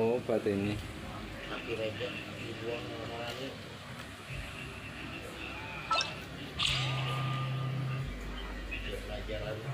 Oh, pati ini. Copyright ya, dibuang orang-orangnya. Dia belajar lagi.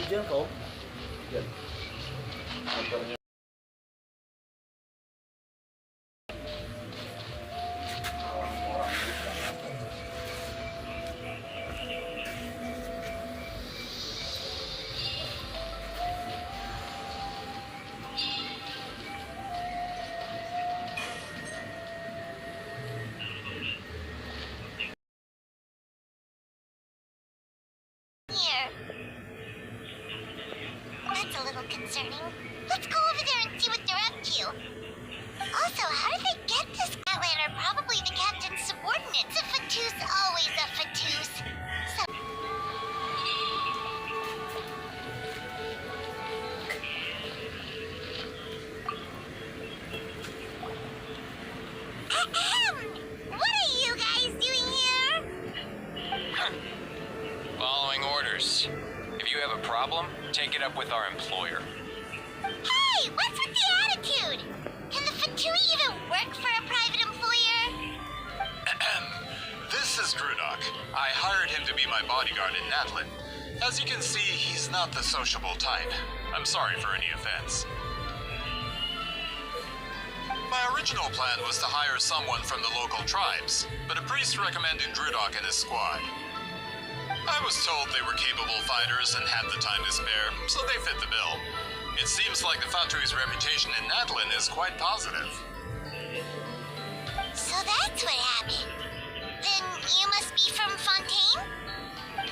Hujan kau? Hujan. Motornya. Here. That's a little concerning. Let's go over there and see what they're up to. Also, how did they get this? Outland are probably the captain's subordinates. A fatous, always a fatous. So Ahem! What are you guys doing here? Following orders. If you have a problem, take it up with our employer. Hey, what's with the attitude? Can the Fatui even work for a private employer? This is Grudok. I hired him to be my bodyguard in Natlin. As you can see, he's not the sociable type. I'm sorry for any offense. My original plan was to hire someone from the local tribes, but a priest recommended Grudok and his squad. I was told they were capable fighters and had the time to spare, so they fit the bill. It seems like the Fatui's reputation in Natlin is quite positive. So that's what happened. Then you must be from Fontaine?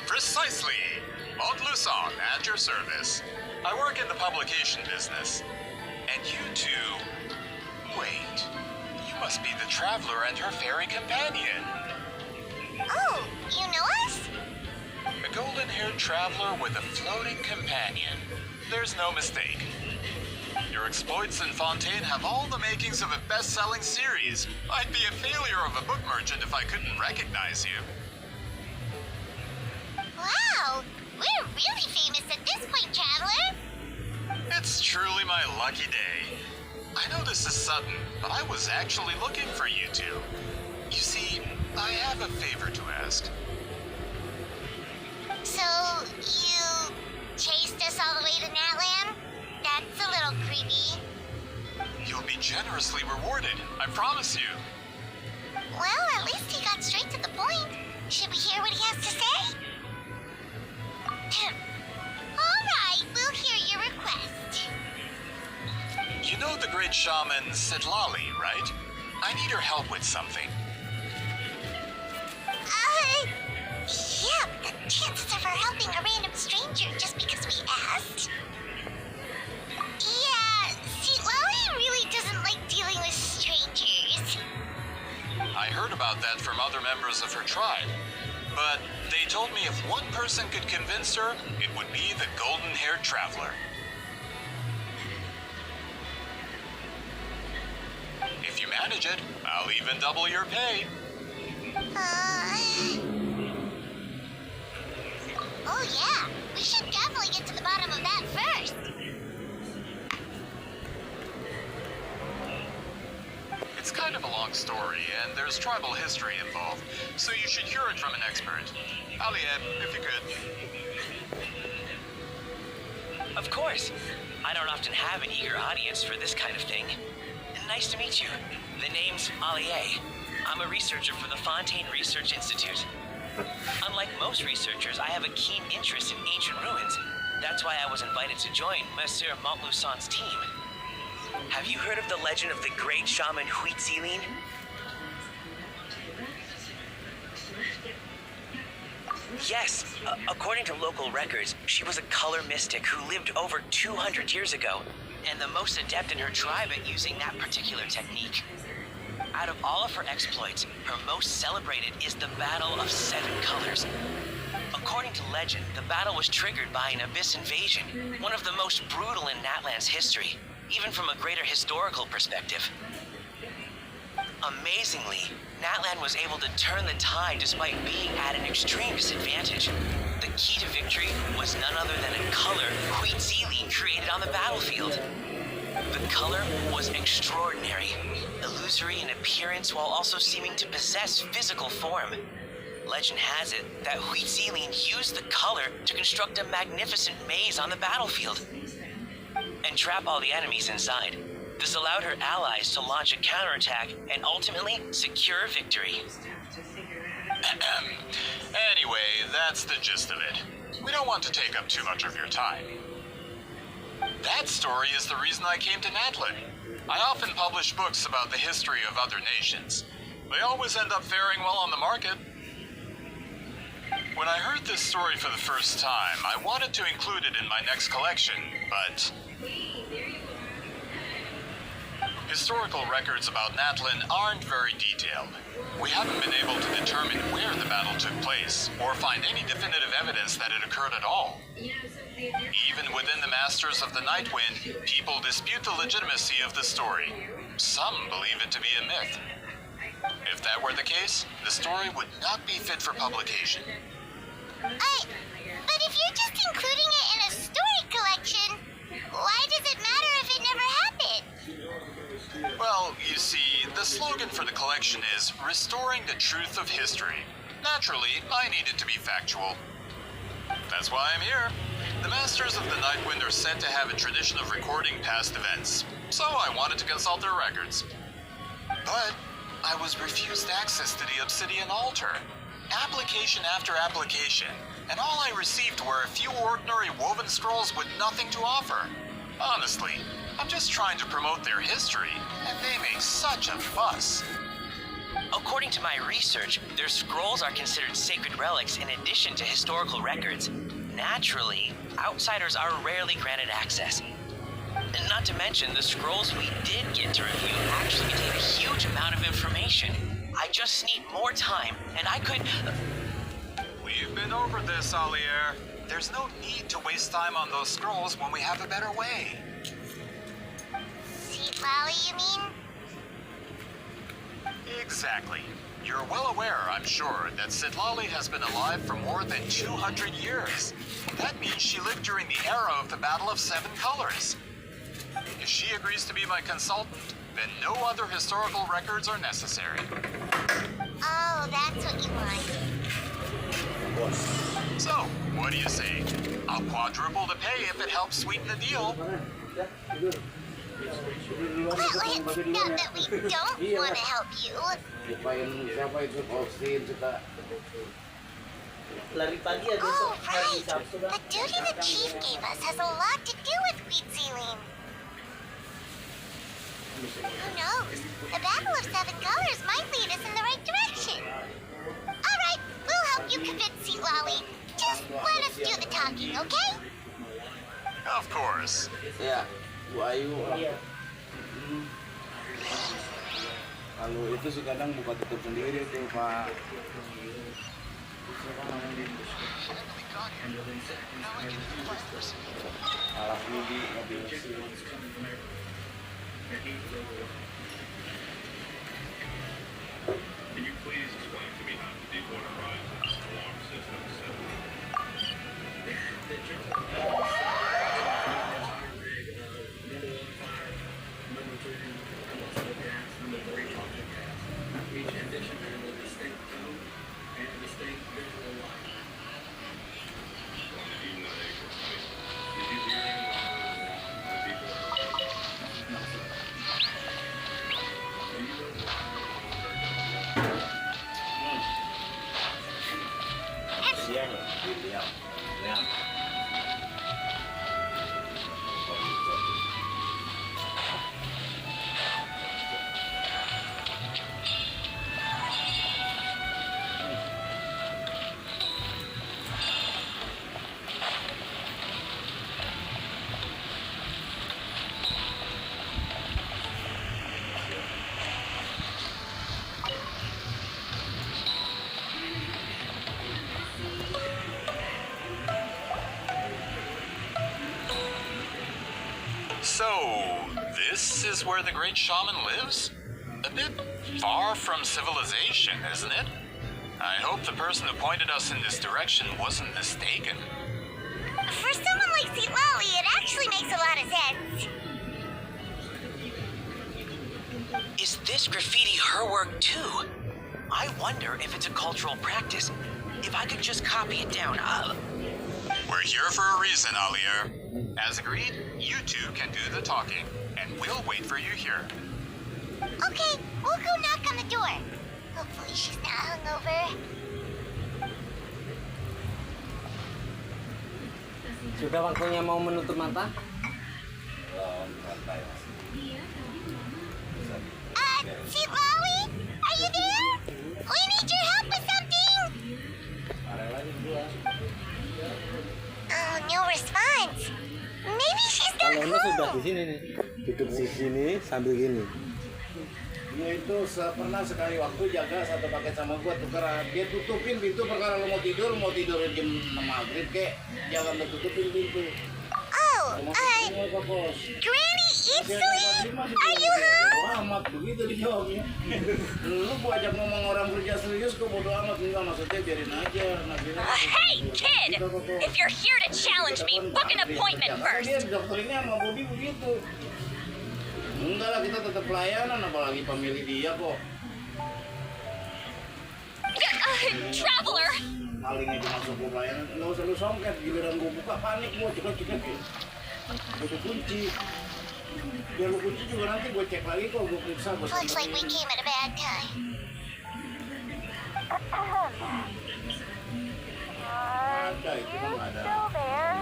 Precisely! Maud Lusong, at your service. I work in the publication business. And you two... Wait, you must be the traveler and her fairy companion. Oh, you know us? A golden-haired traveler with a floating companion. There's no mistake. Your exploits in Fontaine have all the makings of a best-selling series. I'd be a failure of a book merchant if I couldn't recognize you. Wow, we're really famous at this point, traveler. It's truly my lucky day. I know this is sudden, but I was actually looking for you two. You see, I have a favor to ask. So, you chased us all the way to Natland? That's a little creepy. You'll be generously rewarded, I promise you. Well, at least he got straight to the point. Should we hear what he has to say? All right, we'll hear your request. You know the great shaman Sidlali, right? I need her help with something. Yeah, the chances of her helping a random stranger just because we asked. Yeah, Sidlali really doesn't like dealing with strangers. I heard about that from other members of her tribe. But they told me if one person could convince her, it would be the golden-haired traveler. If you manage it, I'll even double your pay. Oh yeah, we should definitely get to the bottom of that first. It's kind of a long story, and there's tribal history involved, so you should hear it from an expert. Alieb, if you could. Of course. I don't often have an eager audience for this kind of thing. Nice to meet you. The name's Alie. I'm a researcher for the Fontaine Research Institute. Unlike most researchers, I have a keen interest in ancient ruins. That's why I was invited to join Monsieur Montluçon's team. Have you heard of the legend of the great shaman Huitzilin? Yes, according to local records, she was a color mystic who lived over 200 years ago, and the most adept in her tribe at using that particular technique. Out of all of her exploits, her most celebrated is the Battle of Seven Colors. According to legend, the battle was triggered by an abyss invasion, one of the most brutal in Natlan's history, even from a greater historical perspective. Amazingly, Natlan was able to turn the tide despite being at an extreme disadvantage. The key to victory was none other than a color Huitzilin created on the battlefield. The color was extraordinary, illusory in appearance while also seeming to possess physical form. Legend has it that Huitzilin used the color to construct a magnificent maze on the battlefield and trap all the enemies inside. This allowed her allies to launch a counterattack and ultimately secure victory. Anyway, that's the gist of it. We don't want to take up too much of your time. That story is the reason I came to Natlan. I often publish books about the history of other nations. They always end up faring well on the market. When I heard this story for the first time, I wanted to include it in my next collection, but historical records about Natlan aren't very detailed. We haven't been able to determine where the battle took place, or find any definitive evidence that it occurred at all. Even within the Masters of the Nightwind, people dispute the legitimacy of the story. Some believe it to be a myth. If that were the case, the story would not be fit for publication. But if you're just including it in a story collection, why does it matter if it never happened? Well, you see, the slogan for the collection is Restoring the Truth of History. Naturally, I need it to be factual. That's why I'm here. The Masters of the Nightwind are said to have a tradition of recording past events, so I wanted to consult their records. But I was refused access to the Obsidian Altar. Application after application, and all I received were a few ordinary woven scrolls with nothing to offer. Honestly, I'm just trying to promote their history, and they make such a fuss. According to my research, their scrolls are considered sacred relics in addition to historical records. Naturally, outsiders are rarely granted access. And not to mention, the scrolls we did get to review actually contain a huge amount of information. I just need more time, and I could... We've been over this, Alier. There's no need to waste time on those scrolls when we have a better way. Seed Lally, you mean? Exactly. You're well aware, I'm sure, that Sidlali has been alive for more than 200 years. That means she lived during the era of the Battle of Seven Colors. If she agrees to be my consultant, then no other historical records are necessary. Oh, that's what you want. So, what do you say? I'll quadruple the pay if it helps sweeten the deal. Well, it's not that we don't want to help you. Oh, right. The duty the chief gave us has a lot to do with Huitzilin. Who knows? The Battle of Seven Colors might lead us in the right direction. All right, we'll help you convince Seat Lolly. Just let us do the talking, okay? Of course. Ya, Bu Ayu. Kalau itu sih kadang buka tutup sendiri tuh Pak. Alas mudi mobil. Can you please explain to me how the Deepwater Horizon's alarm system is set up? this is where the great shaman lives? A bit far from civilization, isn't it? I hope the person who pointed us in this direction wasn't mistaken. For someone like Lolly, it actually makes a lot of sense. Is this graffiti her work too? I wonder if it's a cultural practice. If I could just copy it down. We're here for a reason, Alier. As agreed, you two can do the talking, and we'll wait for you here. Okay, we'll go knock on the door. Hopefully she's not hungover. Sudah waktunya mau menutup mata? Santai. Lolly? Are you there? We need your help with something! Oh, no response. Maybe she's not Kalau sudah di home. sini nih, duduk di sini sambil gini. Dia itu pernah sekali waktu jaga satu paket sama gua tukar, dia tutupin pintu perkara lu mau tidur jam 6 maghrib kek, jangan lu tutupin pintu. Oh, Granny Ipsly? Are you home? Amat begitu dijawabnya. Lu gua ajak ngomong orang kerja serius kok bodo amat, enggak maksudnya biarin aja. Hey, kid! If you're here to challenge me, book an appointment first. Dia doktrinnya sama Bobby begitu. Enggak lah, kita tetap pelayanan, apalagi pemilih dia kok. Traveler! Malingnya masuk ke pelayanan, nggak usah lu songket, giliran gua buka panik gua cepat-cepat ya. Gua kunci. Biar lu kunci juga nanti gua cek lagi kok, gua periksa. Looks like we came at a bad time. Ada, itu mah nggak ada.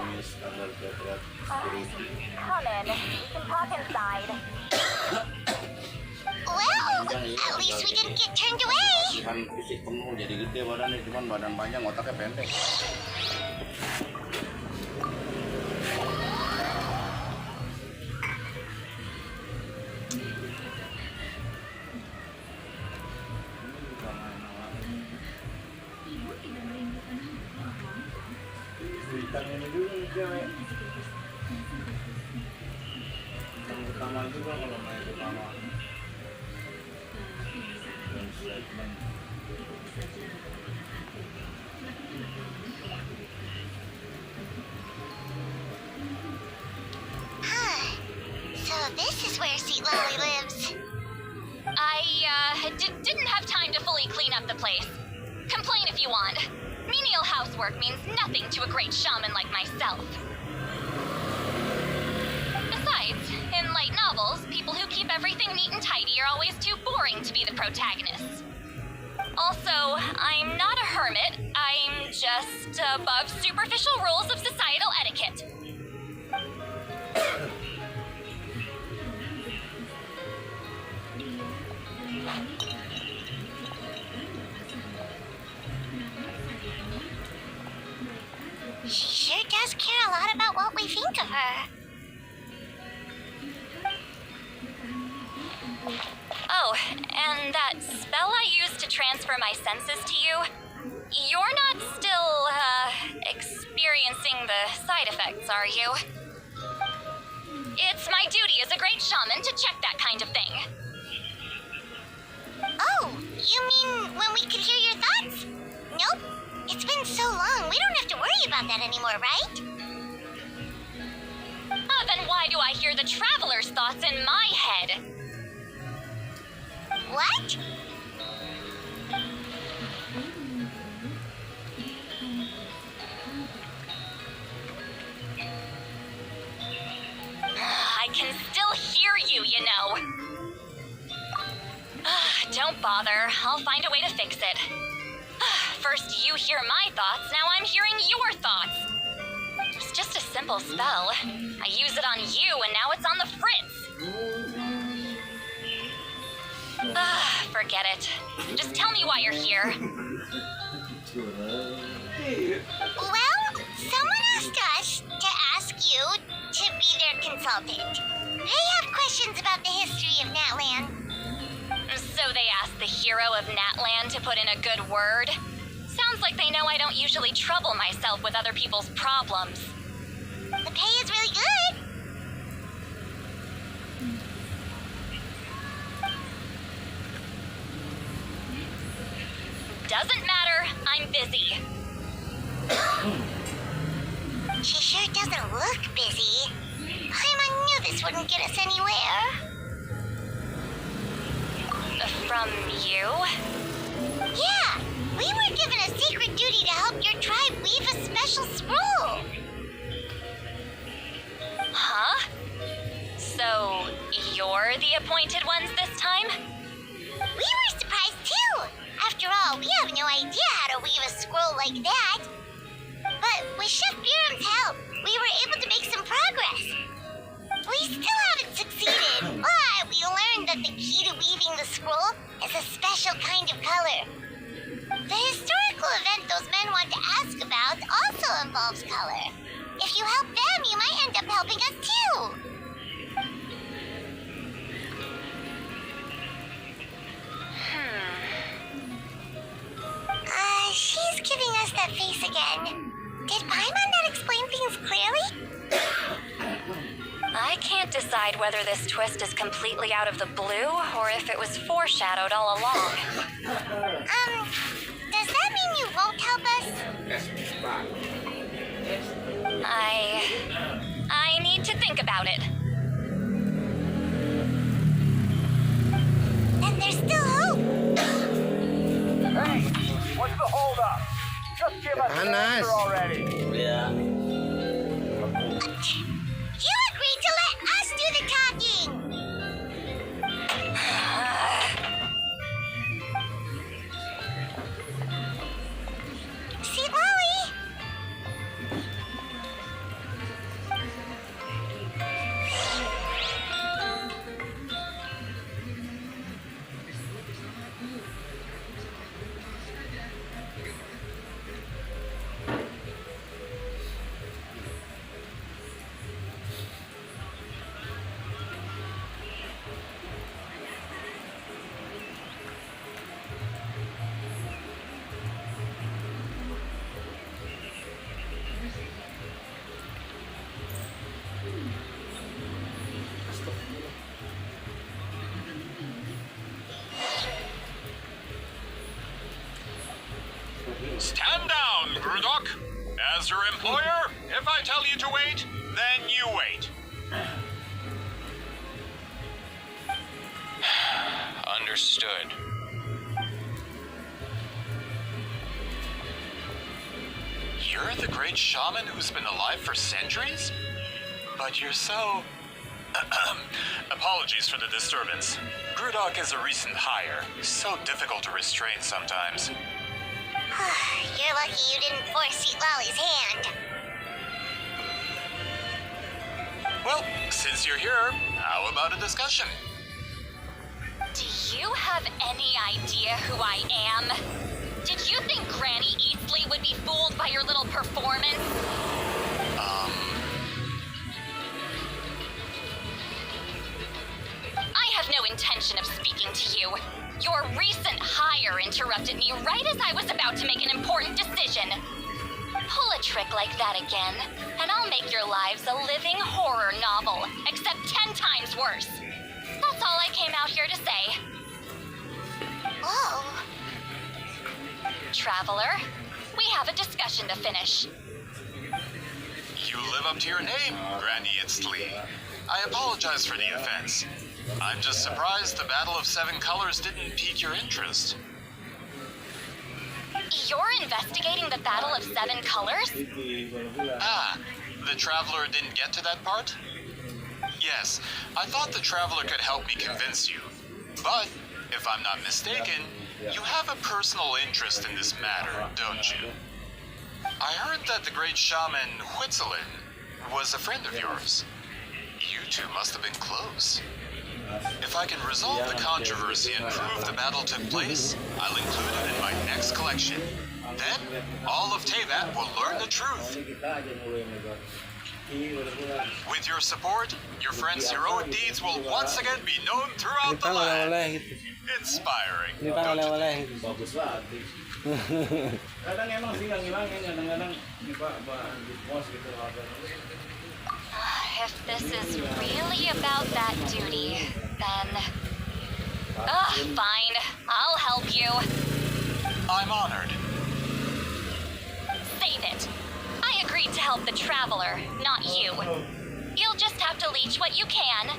Ini standar berat security. Come in. We can talk inside. Well, at least we didn't get turned away. Kan fisik penuh, jadi gede badannya, cuman badan panjang, otaknya pendek. Bintang ini dulu nih cewek. Yang pertama juga kalau main pertama. So this is where Lolly lives. I didn't have time to fully clean up the place. Complain if you want. Menial housework means nothing to a great shaman like myself. Besides, in light novels, people who keep everything neat and tidy are always too boring to be the protagonists. Also, I'm not a hermit. I'm just above superficial rules of societal etiquette. She sure does care a lot about what we think of her. Oh, and that spell I used to transfer my senses to you, you're not still, experiencing the side effects, are you? It's my duty as a great shaman to check that kind of thing. Oh, you mean when we could hear your thoughts? Nope. It's been so long, we don't have to worry about that anymore, right? Then why do I hear the traveler's thoughts in my head? What? I can still hear you, you know. Don't bother. I'll find a way to fix it. First you hear my thoughts, now I'm hearing your thoughts. It's just a simple spell. I use it on you, and now it's on the fritz. Forget it. Just tell me why you're here. Well, someone asked us to ask you to be their consultant. They have questions about the history of Natland. So they asked the hero of Natland to put in a good word? Sounds like they know I don't usually trouble myself with other people's problems. The pay is really good. Doesn't matter, I'm busy. She sure doesn't look busy. Paimon knew this wouldn't get us anywhere. From you? Yeah, we were given a secret duty to help your tribe weave a special scroll. Huh? So, you're the appointed ones this time? We were surprised too. After all, we have no idea how to weave a scroll like that. But with Chef Biram's help, we were able to make some progress. We still haven't succeeded, but we learned that the key to weaving the scroll is a special kind of color. The historical event those men want to ask about also involves color. If you help them, you might end up helping us too. She's giving us that face again. Did Paimon not explain things clearly? I can't decide whether this twist is completely out of the blue or if it was foreshadowed all along. Does that mean you won't help us? I need to think about it. And there's still hope. Hey, what's the holdup? Just give us an Panas. answer already. Ya. You agreed to let us do the talking. See, Lolly? Stand down, Grudok. As your employer, if I tell you to wait, then you wait. Understood. You're the great shaman who's been alive for centuries? But you're so... Apologies for the disturbance. Grudok is a recent hire. So difficult to restrain sometimes. You're lucky you didn't force Sweet Lolly's hand. Well, since you're here, how about a discussion? Do you have any idea who I am? Did you think Granny Eastley would be fooled by your little performance? I have no intention of speaking to you. Your recent hire interrupted me right as I was about to make an important decision. Pull a trick like that again, and I'll make your lives a living horror novel, except 10 times worse. That's all I came out here to say. Oh. Traveler, we have a discussion to finish. You live up to your name, Granny Itztli. I apologize for the offense. I'm just surprised the Battle of Seven Colors didn't pique your interest. You're investigating the Battle of Seven Colors? Ah, the Traveler didn't get to that part? Yes, I thought the Traveler could help me convince you. But, if I'm not mistaken, you have a personal interest in this matter, don't you? I heard that the great shaman Huitzolin was a friend of yours. You two must have been close. If I can resolve the controversy and prove the battle took place, I'll include it in my next collection. Then, all of Teyvat will learn the truth. With your support, your friend's heroic deeds will once again be known throughout the land. Oleh-oleh gitu. Inspiring. Ini Pak don't you oleh-oleh think? gitu. Bagus banget. Kadang emang sih ngilangin, kadang-kadang ini Pak di pos gitu. If this is really about that duty, then... fine. I'll help you. I'm honored. Save it. I agreed to help the Traveler, not you. You'll just have to leech what you can.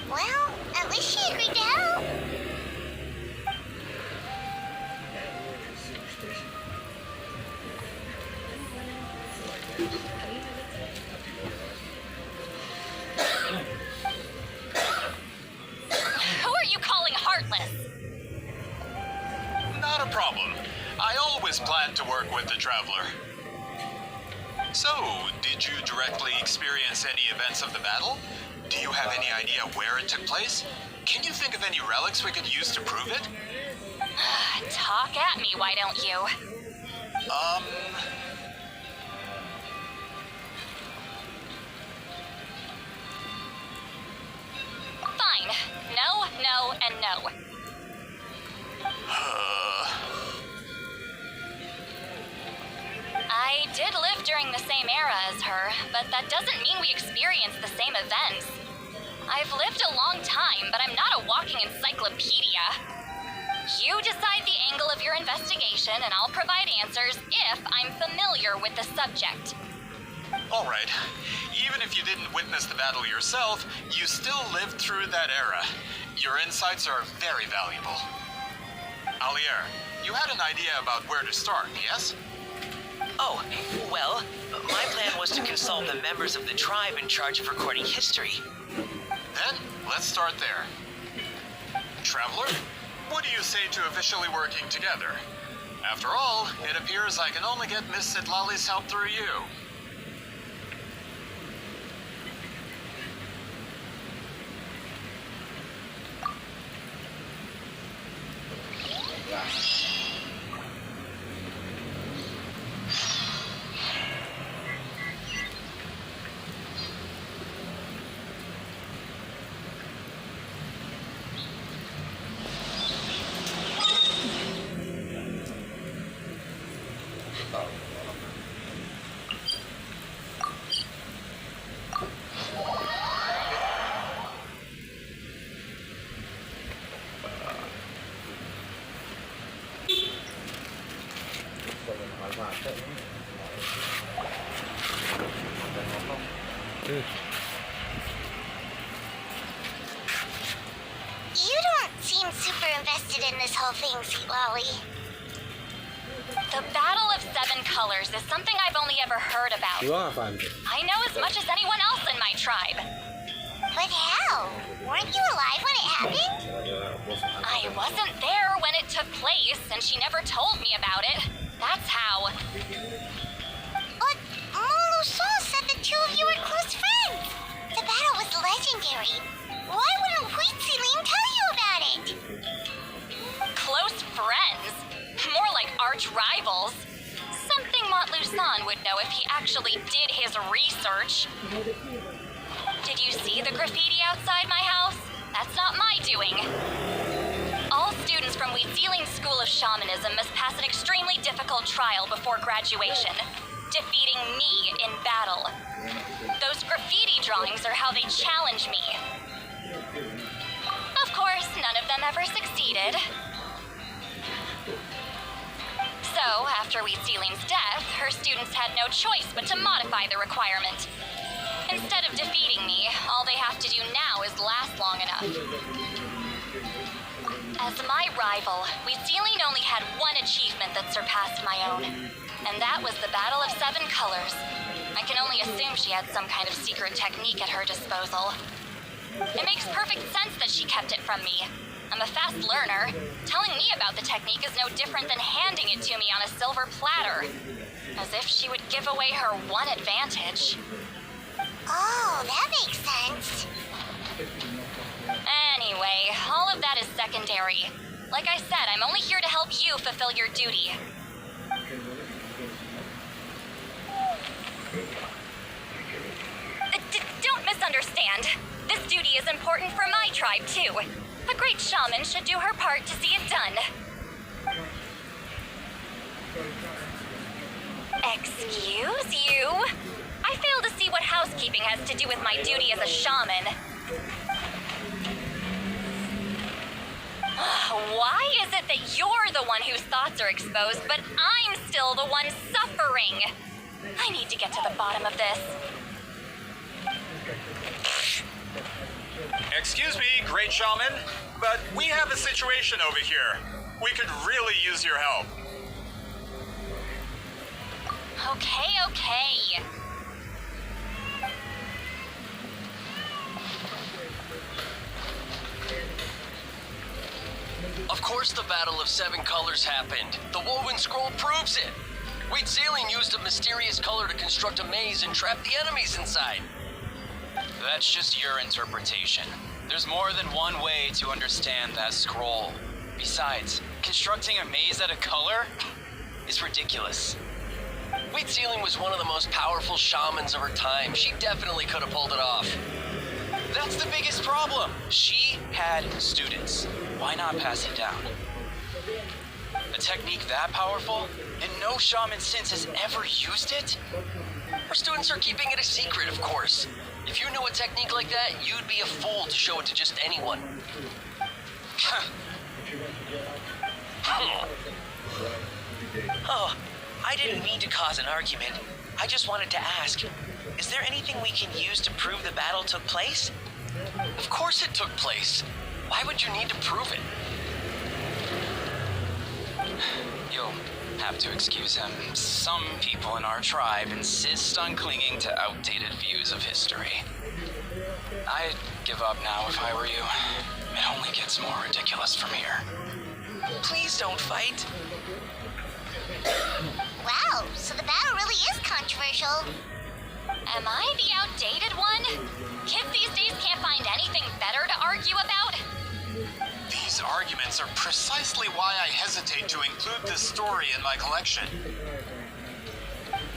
Well, at least she agreed to help. Who are you calling heartless? Not a problem. I always planned to work with the Traveler. So, did you directly experience any events of the battle? Do you have any idea where it took place? Can you think of any relics we could use to prove it? Talk at me, why don't you? Fine. No, no, and no. I did live during the same era as her, but that doesn't mean we experienced the same events. I've lived a long time, but I'm not a walking encyclopedia. You decide the angle of your investigation, and I'll provide answers if I'm familiar with the subject. All right. Even if you didn't witness the battle yourself, you still lived through that era. Your insights are very valuable. Alier, you had an idea about where to start, yes? Oh, well, my plan was to consult the members of the tribe in charge of recording history. Then, let's start there. Traveler, what do you say to officially working together? After all, it appears I can only get Miss Sitlali's help through you. You don't seem super invested in this whole thing, Sitlali. The Battle of Seven Colors is something I've only ever heard about. Gua nggak paham tuh. I know as much as anyone else in my tribe. But how? Weren't you alive when it happened? I wasn't there when it took place, and she never told me about it. That's how. But Moluson said the two of you were close friends. The battle was legendary. Why wouldn't Wheat Celine tell you about it? Close friends? More like arch rivals. Something Montluson would know if he actually did his research. Did you see the graffiti outside my house? That's not my doing. All students from Wheatsealing's School of Shamanism must pass an extremely difficult trial before graduation, defeating me in battle. Those graffiti drawings are how they challenge me. Of course, none of them ever succeeded. So, after Wheatsealing's death, her students had no choice but to modify the requirement. Instead of defeating me, all they have to do now is last long enough. As my rival, Wheatsealing only had one achievement that surpassed my own, and that was the Battle of Seven Colors. I can only assume she had some kind of secret technique at her disposal. It makes perfect sense that she kept it from me. I'm a fast learner. Telling me about the technique is no different than handing it to me on a silver platter. As if she would give away her one advantage. Oh, that makes sense. Anyway, all of that is secondary. Like I said, I'm only here to help you fulfill your duty. Don't misunderstand. This duty is important for my tribe, too. A great shaman should do her part to see it done. Excuse you? I fail to see what housekeeping has to do with my duty as a shaman. Why is it that you're the one whose thoughts are exposed, but I'm still the one suffering? I need to get to the bottom of this. Excuse me, Great Shaman, but we have a situation over here. We could really use your help. Okay. Of course the Battle of Seven Colors happened. The Woven Scroll proves it. Wheat Ceiling used a mysterious color to construct a maze and trap the enemies inside. That's just your interpretation. There's more than one way to understand that scroll. Besides, constructing a maze out of color is ridiculous. Wheat Ceiling was one of the most powerful shamans of her time. She definitely could have pulled it off. That's the biggest problem. She had students. Why not pass it down? A technique that powerful, and no shaman since has ever used it? Her students are keeping it a secret, of course. If you knew a technique like that, you'd be a fool to show it to just anyone. Oh, I didn't mean to cause an argument. I just wanted to ask, is there anything we can use to prove the battle took place? Of course it took place. Why would you need to prove it? You'll have to excuse him. Some people in our tribe insist on clinging to outdated views of history. I'd give up now if I were you. It only gets more ridiculous from here. Please don't fight. Wow, so the battle really is controversial. Am I the outdated one? Kids these days can't find anything better to argue about? These arguments are precisely why I hesitate to include this story in my collection.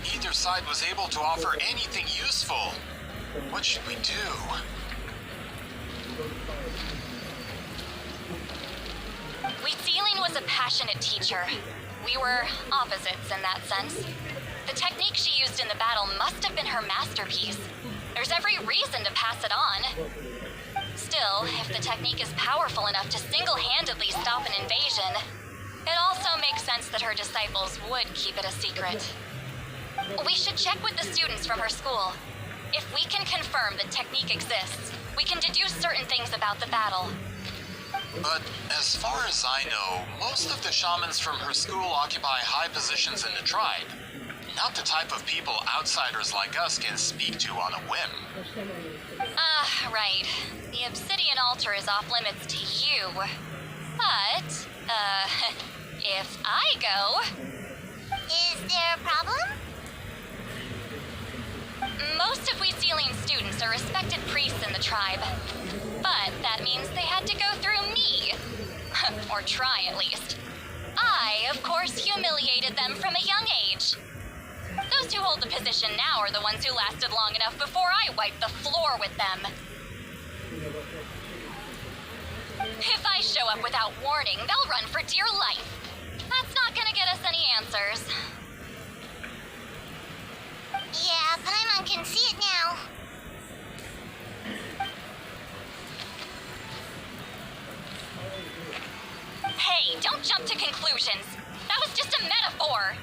Neither side was able to offer anything useful. What should we do? Wheat Ceiling was a passionate teacher. We were opposites in that sense. The technique she used in the battle must have been her masterpiece. There's every reason to pass it on. Still, if the technique is powerful enough to single-handedly stop an invasion, it also makes sense that her disciples would keep it a secret. We should check with the students from her school. If we can confirm the technique exists, we can deduce certain things about the battle. But as far as I know, most of the shamans from her school occupy high positions in the tribe. Not the type of people outsiders like us can speak to on a whim. Right. The obsidian altar is off limits to you. But, if I go... Is there a problem? Most of Wheat Ceiling students are respected priests in the tribe. But that means they had to go through me. Or try, at least. I, of course, humiliated them from a young age. Those who hold the position now are the ones who lasted long enough before I wiped the floor with them. If I show up without warning, they'll run for dear life. That's not gonna get us any answers. Yeah, Paimon can see it now. Hey, don't jump to conclusions. That was just a metaphor.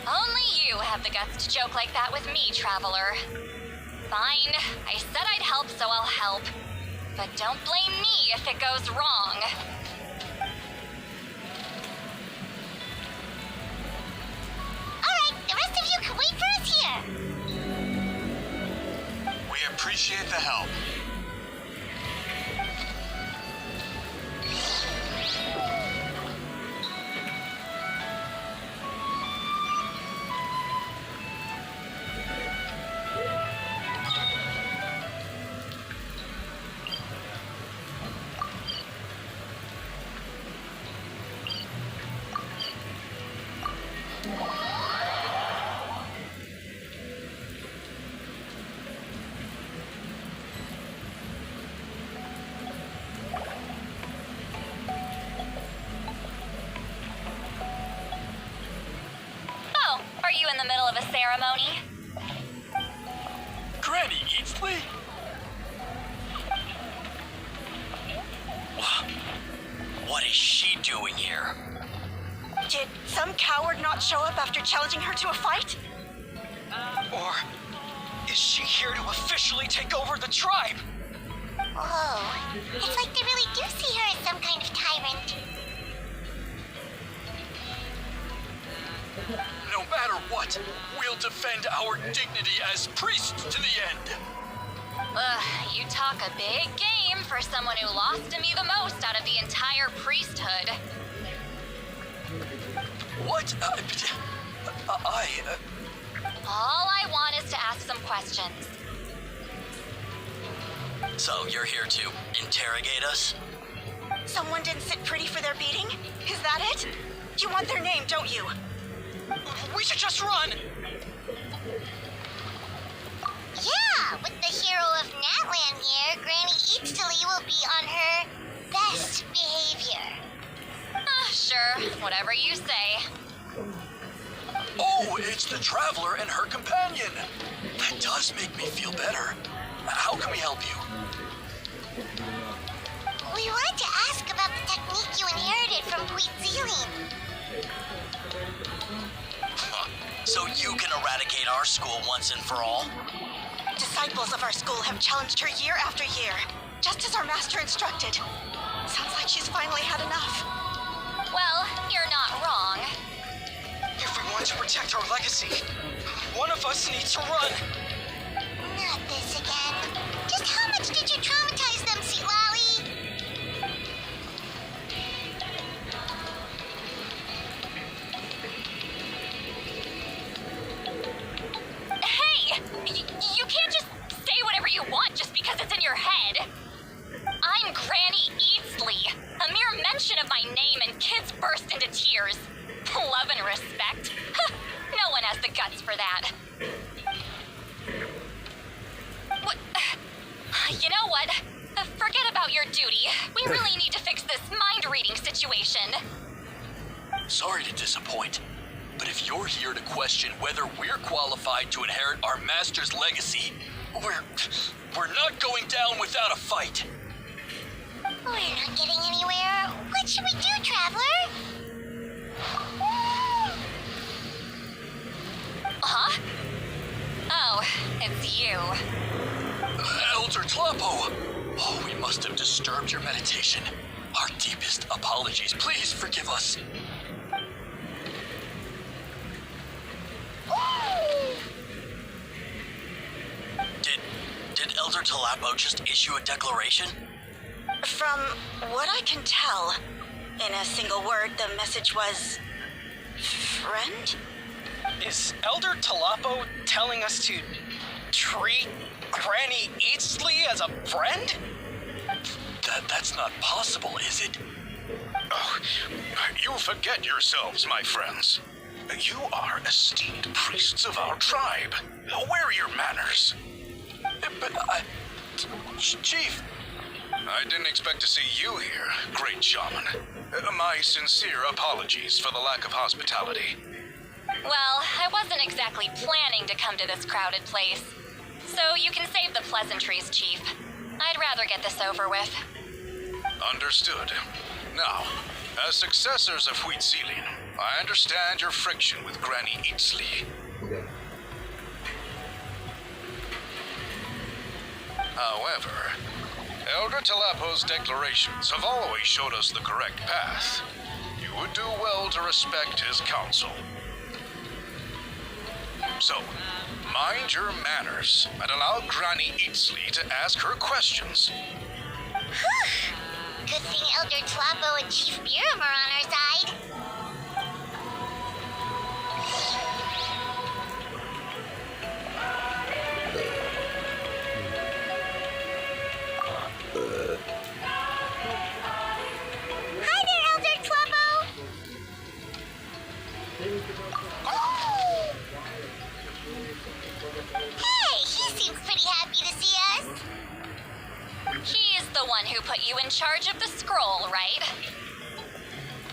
Only you have the guts to joke like that with me, Traveler. Fine, I said I'd help, so I'll help. But don't blame me if it goes wrong. Alright, the rest of you can wait for us here. We appreciate the help. Oh, are you in the middle of a ceremony? Granny Eatsley? she doing here? Did some coward not show up after challenging her to a fight? Or is she here to officially take over the tribe? Oh, it's like they really do see her as some kind of tyrant. No matter what, we'll defend our dignity as priests to the end. Ugh, you talk a big game for someone who lost to me the most out of the entire priesthood. What? All I want is to ask some questions. So you're here to interrogate us? Someone didn't sit pretty for their beating? Is that it? You want their name, don't you? We should just run! Yeah, with the hero of Natland here, Granny Eatsley will be on her best behavior. Sure, whatever you say. Oh, it's the Traveler and her companion. That does make me feel better. How can we help you? We want to ask about the technique you inherited from Queen Zealing. So you can eradicate our school once and for all? Disciples of our school have challenged her year after year, just as our master instructed. Sounds like she's finally had enough. Well, you're not wrong. If we want to protect our legacy, one of us needs to run. Not this again. Just how much did you traumatize them, Sweet Lolly? Hey! You can't just say whatever you want just because it's in your head. I'm Granny Eatsley. A mere mention of my name and kids burst into tears. Love and respect. No one has the guts for that. What? You know what? Forget about your duty. We really need to fix this mind-reading situation. Sorry to disappoint, but if you're here to question whether we're qualified to inherit our master's legacy, we're not going down without a fight. We're not getting anywhere. What should we do, Traveler? Huh? Oh, it's you. Elder Tlapo! Oh, we must have disturbed your meditation. Our deepest apologies. Please forgive us. Did Elder Tlapo just issue a declaration? From what I can tell, in a single word, the message was... friend? Is Elder Tlapo telling us to treat Granny Eatsley as a friend? That's not possible, is it? Oh, you forget yourselves, my friends. You are esteemed priests of our tribe. Where are your manners? But Chief... I didn't expect to see you here, great shaman. My sincere apologies for the lack of hospitality. Well, I wasn't exactly planning to come to this crowded place. So you can save the pleasantries, Chief. I'd rather get this over with. Understood. Now, as successors of Wheat Sealing, I understand your friction with Granny Eatsley. However, Elder Tlapo's declarations have always showed us the correct path. You would do well to respect his counsel. So, mind your manners and allow Granny Eatsley to ask her questions. Good thing Elder Tlapo and Chief Biram are on our side. Hi there, Elder Tlapo! Oh! Hey, he seems pretty happy to see us. He's the one who put you in charge of the scroll, right?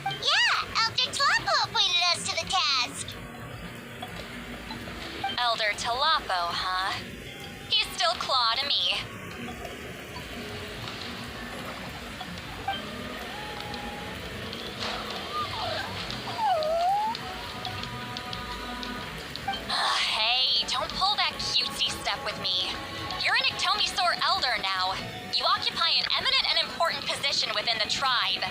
Yeah, Elder Tlapo appointed us to the task. Elder Tlapo, huh? He's still Claw to me. recognition within the tribe.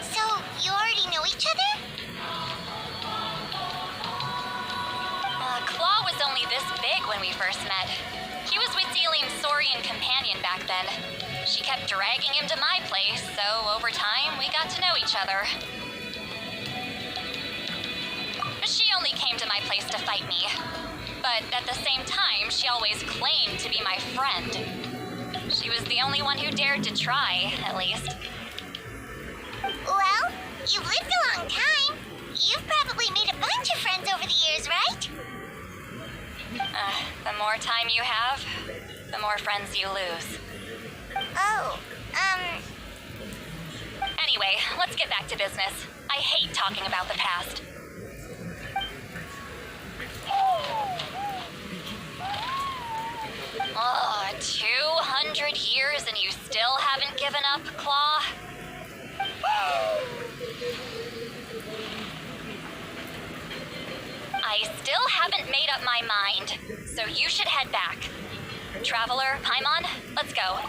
So, you already know each other? Claw was only this big when we first met. He was with Celine's Saurian companion back then. She kept dragging him to my place, so over time we got to know each other. She only came to my place to fight me. But at the same time, she always claimed to be my friend. She was the only one who dared to try, at least. Well, you've lived a long time. You've probably made a bunch of friends over the years, right? The more time you have, the more friends you lose. Oh, Anyway, let's get back to business. I hate talking about the past. Oh, 200 years and you still haven't given up, Claw? I still haven't made up my mind, so you should head back. Traveler, Paimon, let's go.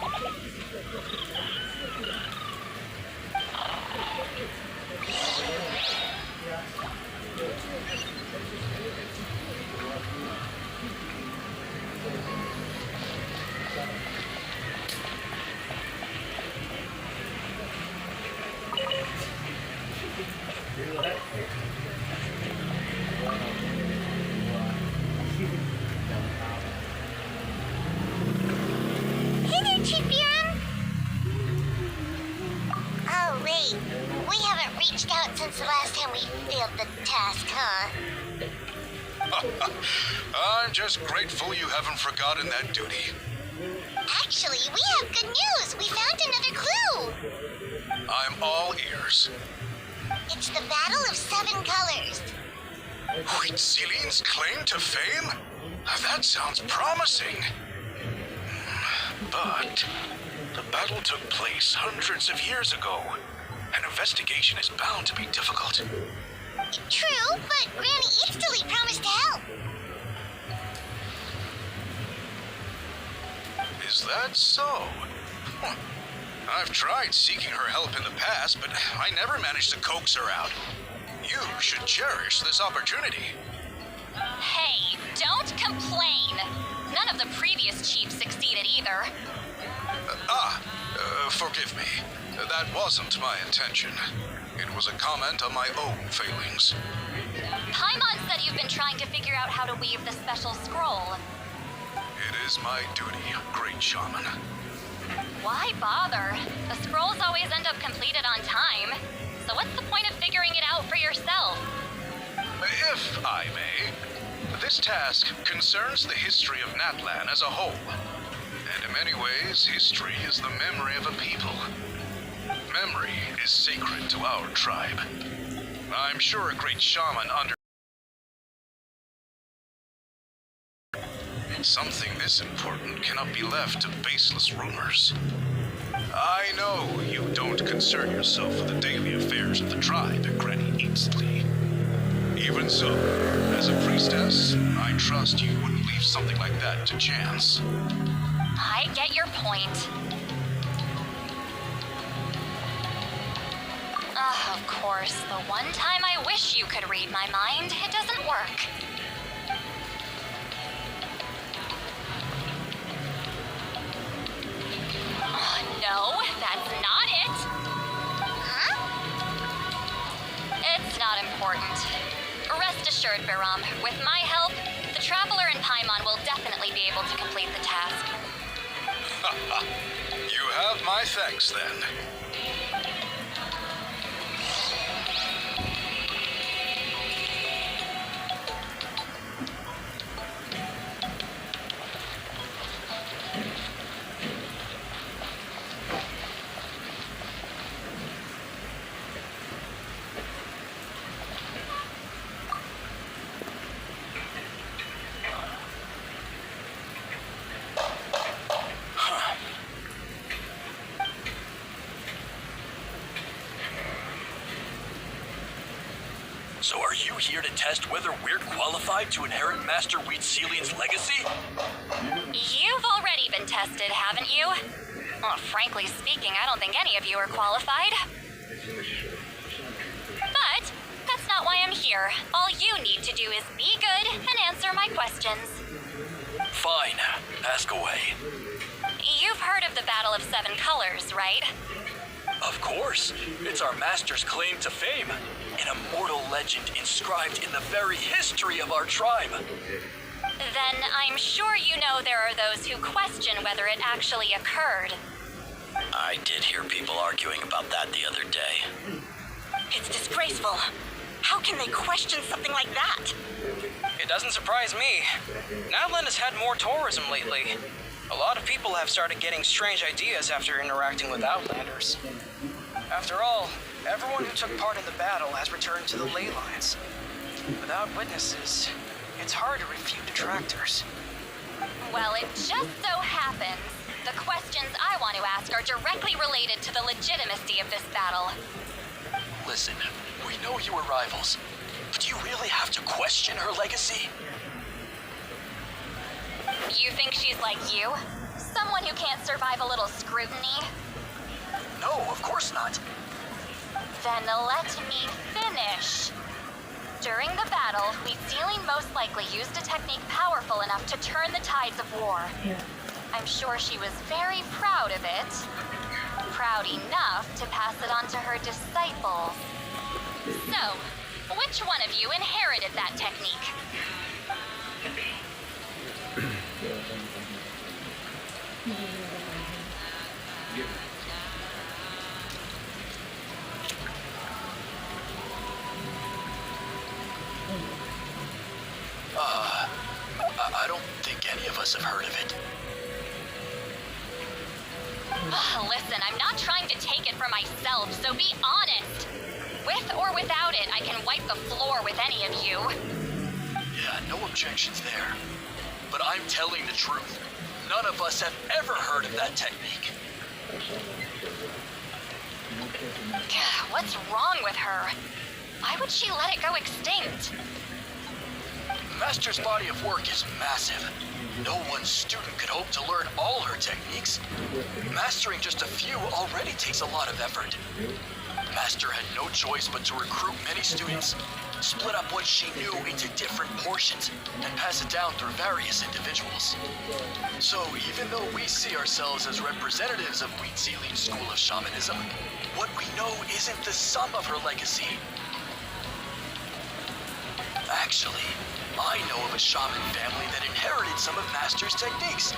hey there, Chief Buren. Oh, wait. We haven't reached out since the last time we failed the task, huh? I'm just grateful you haven't forgotten that duty. Actually, we have good news. We found another clue. I'm all ears. It's the Battle of Seven Colors. Wait, Celine's claim to fame? That sounds promising. But the battle took place hundreds of years ago. An investigation is bound to be difficult. True, but Granny Easterly promised to help. Is that so? Huh. I've tried seeking her help in the past, but I never managed to coax her out. You should cherish this opportunity. Hey, don't complain. None of the previous chiefs succeeded either. Forgive me. That wasn't my intention. It was a comment on my own failings. Paimon said you've been trying to figure out how to weave the special scroll. It is my duty, great shaman. Why bother? The scrolls always end up completed on time. So what's the point of figuring it out for yourself? If I may, this task concerns the history of Natlan as a whole. And in many ways, history is the memory of a people. Memory is sacred to our tribe. I'm sure a great shaman Something this important cannot be left to baseless rumors. I know you don't concern yourself with the daily affairs of the tribe, Granny Eastly. Even so, as a priestess, I trust you wouldn't leave something like that to chance. I get your point. Of course, the one time I wish you could read my mind, it doesn't work. No, that's not it. Huh? It's not important. Rest assured, Biram, with my help, the Traveler and Paimon will definitely be able to complete the task. You have my thanks, then. So are you here to test whether we're qualified to inherit Master Wheat Celine's legacy? You've already been tested, haven't you? Well, frankly speaking, I don't think any of you are qualified. But that's not why I'm here. All you need to do is be good and answer my questions. Fine. Ask away. You've heard of the Battle of Seven Colors, right? Of course. It's our master's claim to fame. An immortal legend inscribed in the very history of our tribe. Then I'm sure you know there are those who question whether it actually occurred. I did hear people arguing about that the other day. It's disgraceful. How can they question something like that? It doesn't surprise me. Navland has had more tourism lately. A lot of people have started getting strange ideas after interacting with Outlanders. After all, everyone who took part in the battle has returned to the ley lines. Without witnesses, it's hard to refute detractors. Well, it just so happens the questions I want to ask are directly related to the legitimacy of this battle. Listen, we know you were rivals, but do you really have to question her legacy? You think she's like you? Someone who can't survive a little scrutiny? No, of course not. Then let me finish. During the battle, Fleet Sealing most likely used a technique powerful enough to turn the tides of war. I'm sure she was very proud of it. Proud enough to pass it on to her disciples. So, which one of you inherited that technique? I don't think any of us have heard of it. Listen, I'm not trying to take it for myself, so be honest. With or without it, I can wipe the floor with any of you. Yeah, no objections there. But I'm telling the truth. None of us have ever heard of that technique. What's wrong with her? Why would she let it go extinct? Master's body of work is massive. No one student could hope to learn all her techniques. Mastering just a few already takes a lot of effort. Master had no choice but to recruit many students, split up what she knew into different portions, and pass it down through various individuals. So even though we see ourselves as representatives of Wheat Sealing's school of shamanism, what we know isn't the sum of her legacy. Actually, I know of a shaman family that inherited some of Master's techniques.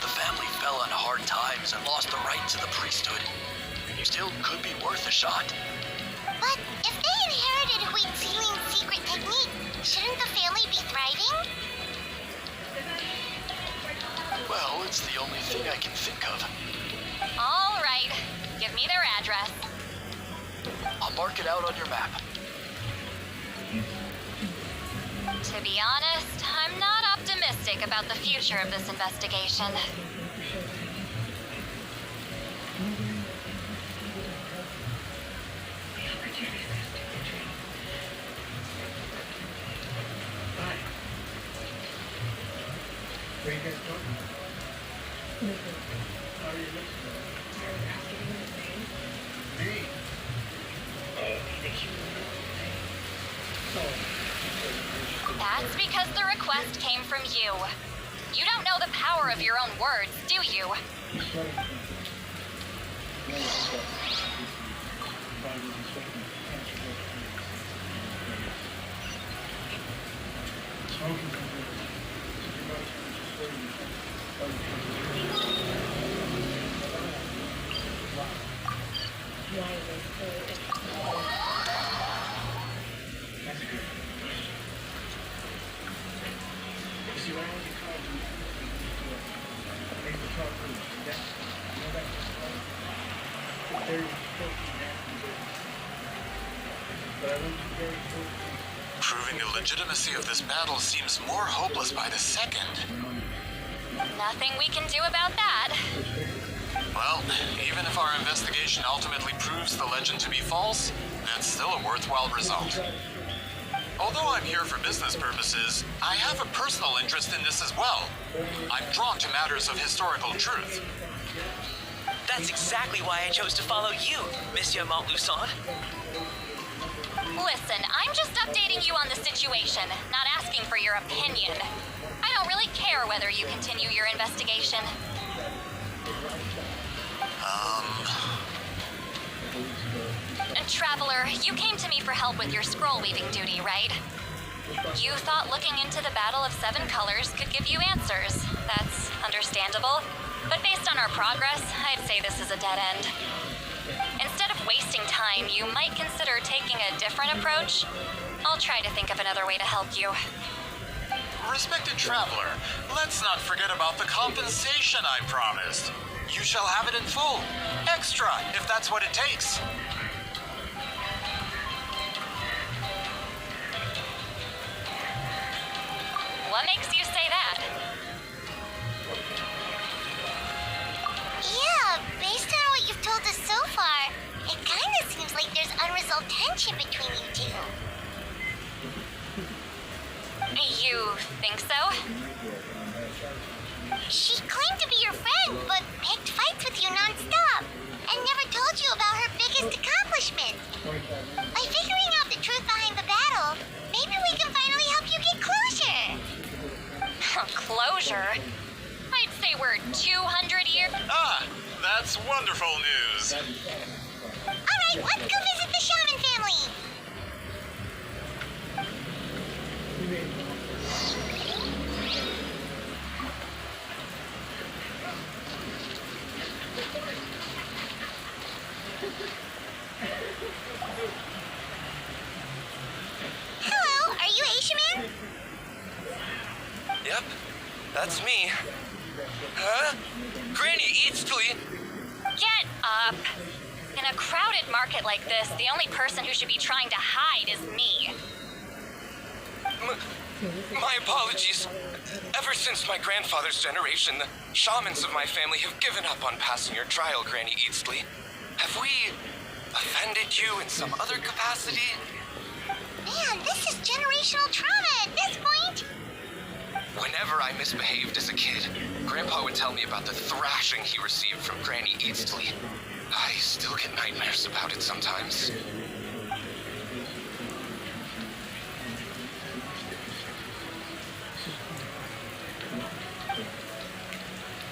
The family fell on hard times and lost the right to the priesthood. Still could be worth a shot. But if they inherited Wheat Sealing's secret technique, shouldn't the family be thriving? Well, it's the only thing I can think of. All right, give me their address. I'll mark it out on your map. To be honest, I'm not optimistic about the future of this investigation. That's because the request came from you. You don't know the power of your own words, do you? Proving the legitimacy of this battle seems more hopeless by the second. Nothing we can do about that. Well, even if our investigation ultimately proves the legend to be false, that's still a worthwhile result. Although I'm here for business purposes, I have a personal interest in this as well. I'm drawn to matters of historical truth. That's exactly why I chose to follow you, Monsieur Montluçon. Listen, I'm just updating you on the situation, not asking for your opinion. I don't really care whether you continue your investigation. Traveler, you came to me for help with your scroll weaving duty, right? You thought looking into the Battle of Seven Colors could give you answers. That's understandable. But based on our progress, I'd say this is a dead end. Instead of wasting time, you might consider taking a different approach. I'll try to think of another way to help you. Respected traveler, let's not forget about the compensation I promised. You shall have it in full. Extra, if that's what it takes. What makes you say that? Yeah, based on what you've told us so far, it kinda seems like there's unresolved tension between you two. You think so? She claimed to be your friend, but picked fights with you non-stop, and never told you about her biggest accomplishment. By figuring out the truth behind the battle, maybe we can finally help you get closure. Closure? I'd say we're 200 years... Ah, that's wonderful news. Alright, let's go visit the Shaman family. Hello, are you Aishaman? Yep, that's me. Huh? Granny Eatsley? Get up! In a crowded market like this, the only person who should be trying to hide is me. My apologies. Ever since my grandfather's generation, the shamans of my family have given up on passing your trial, Granny Eatsley. Have we offended you in some other capacity? Man, this is generational trauma at this point. Whenever I misbehaved as a kid, Grandpa would tell me about the thrashing he received from Granny Eatsley. I still get nightmares about it sometimes.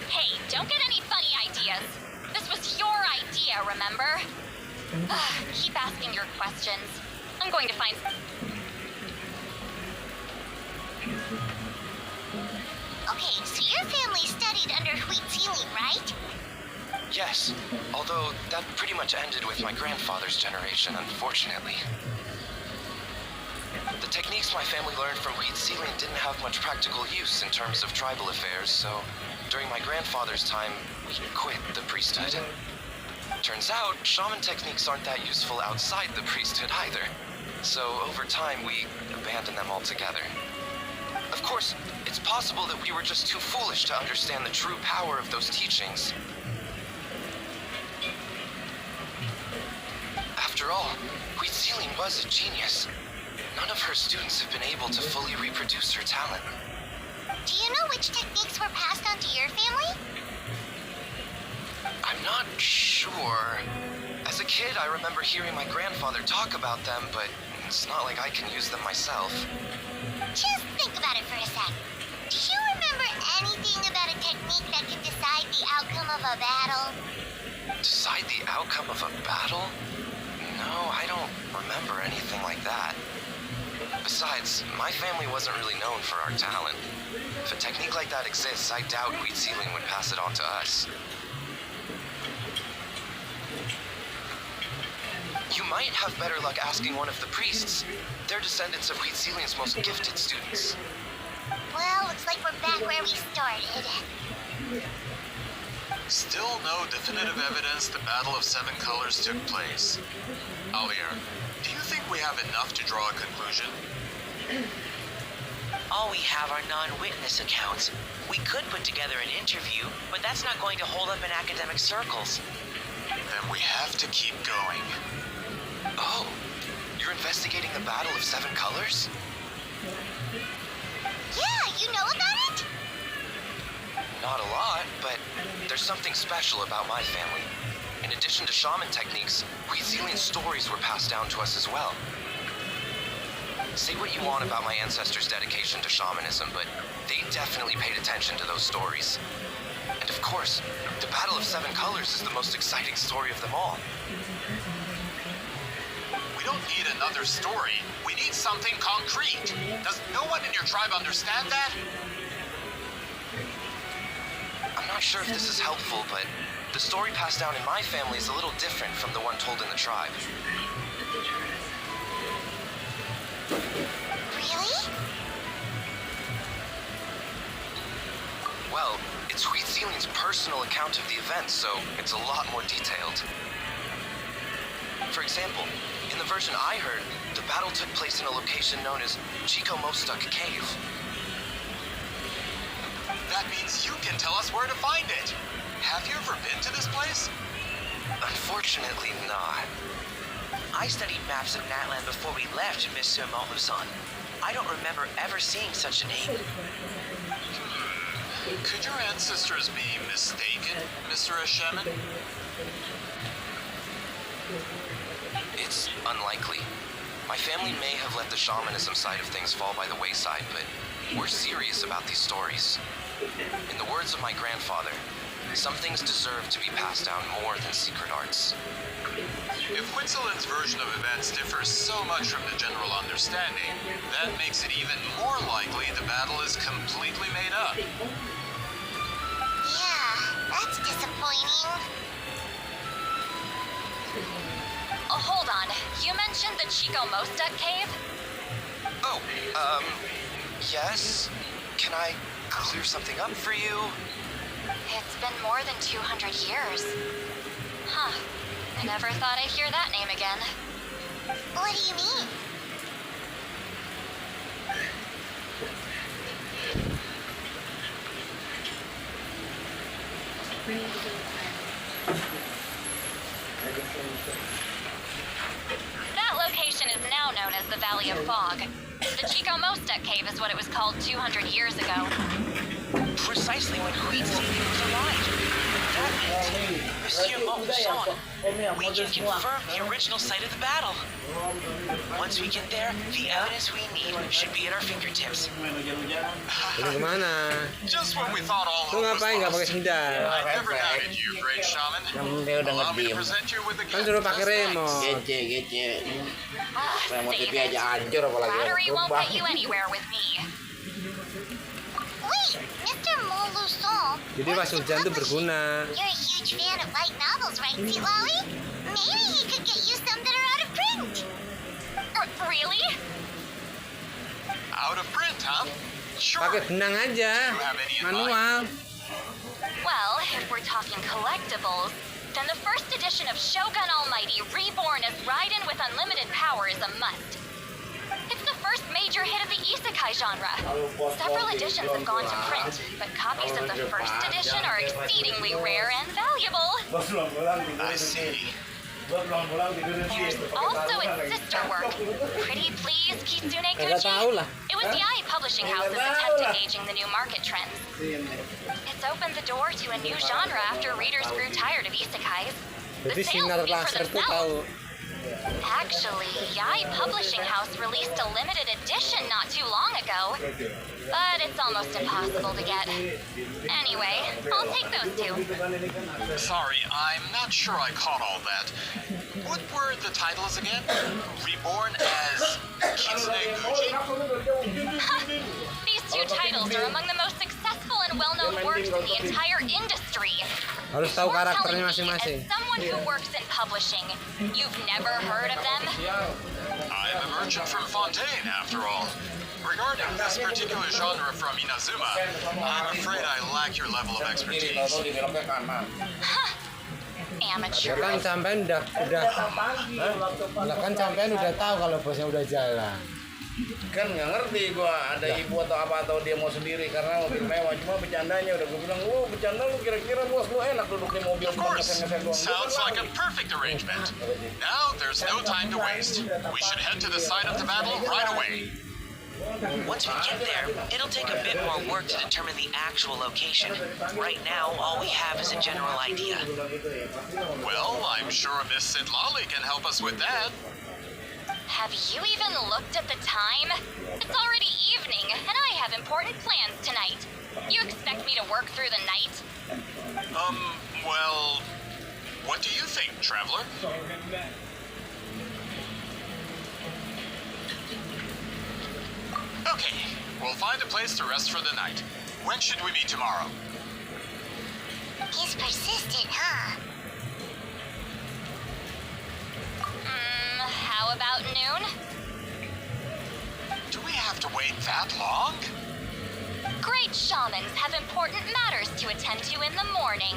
Hey, don't get any funny ideas. This was your idea, remember? Keep asking your questions. I'm going to find... Okay, so your family studied under Wheat Ceiling, right? Yes, although that pretty much ended with my grandfather's generation, unfortunately. The techniques my family learned from Wheat Ceiling didn't have much practical use in terms of tribal affairs, so during my grandfather's time, we quit the priesthood. Turns out, shaman techniques aren't that useful outside the priesthood either, so over time we abandoned them altogether. Of course, it's possible that we were just too foolish to understand the true power of those teachings. After all, Wheat Ceiling was a genius. None of her students have been able to fully reproduce her talent. Do you know which techniques were passed on to your family? I'm not sure. As a kid, I remember hearing my grandfather talk about them, but it's not like I can use them myself. Just think about it for a sec. Do you remember anything about a technique that can decide the outcome of a battle? Decide the outcome of a battle? No, I don't remember anything like that. Besides, my family wasn't really known for our talent. If a technique like that exists, I doubt Wheat Ceiling would pass it on to us. You might have better luck asking one of the priests. They're descendants of Wheat Ceiling's most gifted students. Well, looks like we're back where we started. Still no definitive evidence the Battle of Seven Colors took place. Alier, do you think we have enough to draw a conclusion? All we have are non-witness accounts. We could put together an interview, but that's not going to hold up in academic circles. Then we have to keep going. Oh, you're investigating the Battle of Seven Colors? Yeah, you know about it? Not a lot, but there's something special about my family. In addition to shaman techniques, Huizilian stories were passed down to us as well. Say what you want about my ancestors' dedication to shamanism, but they definitely paid attention to those stories. And of course, the Battle of Seven Colors is the most exciting story of them all. We don't need another story. We need something concrete. Does no one in your tribe understand that? I'm not sure if this is helpful, but the story passed down in my family is a little different from the one told in the tribe. Really? Well, it's Huizilian's personal account of the event, so it's a lot more detailed. For example, in the version I heard, the battle took place in a location known as Chico Mostuk Cave. That means you can tell us where to find it. Have you ever been to this place? Unfortunately not. I studied maps of Natlan before we left, Monsieur Montluçon. I don't remember ever seeing such a name. Could your ancestors be mistaken, Mr. Shaman? It's unlikely. My family may have let the shamanism side of things fall by the wayside, but we're serious about these stories. In the words of my grandfather, some things deserve to be passed down more than secret arts. If Huizilian's version of events differs so much from the general understanding, that makes it even more likely the battle is completely made up. Yeah, that's disappointing. Oh, hold on. You mentioned the Chico Mostuk cave? Oh, yes? Can I clear something up for you? It's been more than 200 years. Huh. I never thought I'd hear that name again. What do you mean? That location is now known as the Valley of Fog. The Chico Mostuk cave is what it was called 200 years ago. Precisely when Huizilian was alive. That means, Monsieur Montluçon, we can confirm the original site of the battle. Once we get there, the evidence we need should be at our fingertips. Ini kemana? Just when we thought all Lu hope was ngapain nggak pakai lost, sendal? I never doubted you, great shaman. Dia udah Allow me to ngediem. present you with the Kan gift. suruh pakai Just thanks. remote. Gece. Remote Save TV it. aja hancur apalagi Flattery won't rubah. get you anywhere with me. Wait, Mr. Montluçon. Jadi pas hujan tuh berguna. You're a huge fan of light novels, right, Silawi? Maybe he could get you some that are out of print. Really? Out of print, huh? Sure. Pakai benang aja. Do you have any in Manual. Well, if we're talking collectibles, then the first edition of Shogun Almighty Reborn as Raiden with unlimited power is a must. It's the first major hit of the isekai genre. Several editions have gone to print, but copies of the first edition are exceedingly rare and valuable. I see. There's also its sister work, Pretty Please Kitsune Nggak tahu Kuchi. lah. It was Yae Publishing House's attempt at gauging the new market trends. It's opened the door to a new genre after readers grew tired of isekais. The Jadi sales sinar speak for laser tuh themselves. tahu. Actually, Yae Publishing House released a limited edition not too long ago, but it's almost impossible to get. Anyway, I'll take those two. Sorry, I'm not sure I caught all that. What were the titles again? Reborn as Kitsune Kuji? These two titles are among the most successful and well-known works in the entire industry. Harus tahu You're karakternya telling me, masing-masing. as someone who works in publishing, you've never heard of them? I'm a merchant from Fontaine, after all. Regarding this particular genre from Inazuma, I'm afraid I lack your level of expertise. Amateur. Ya kan sampean udah lah kan sampean udah tahu kalau bosnya udah jalan. Kan nggak ngerti gua ada ibu atau dia mau sendiri karena mobil mewah. Cuma bercandanya udah gua bilang, bercanda lu kira-kira bos lu enak duduk di mobil Of course. ngeset doang. Sounds like a perfect arrangement. Now, there's no time to waste. We should head to the site of the battle right away. Once we get there, it'll take a bit more work to determine the actual location. Right now, all we have is a general idea. Well, I'm sure Miss Sidlali can help us with that. Have you even looked at the time? It's already evening, and I have important plans tonight. You expect me to work through the night? Well, what do you think, Traveler? Okay, we'll find a place to rest for the night. When should we meet tomorrow? He's persistent, huh? How about noon? Do we have to wait that long? Great shamans have important matters to attend to in the morning.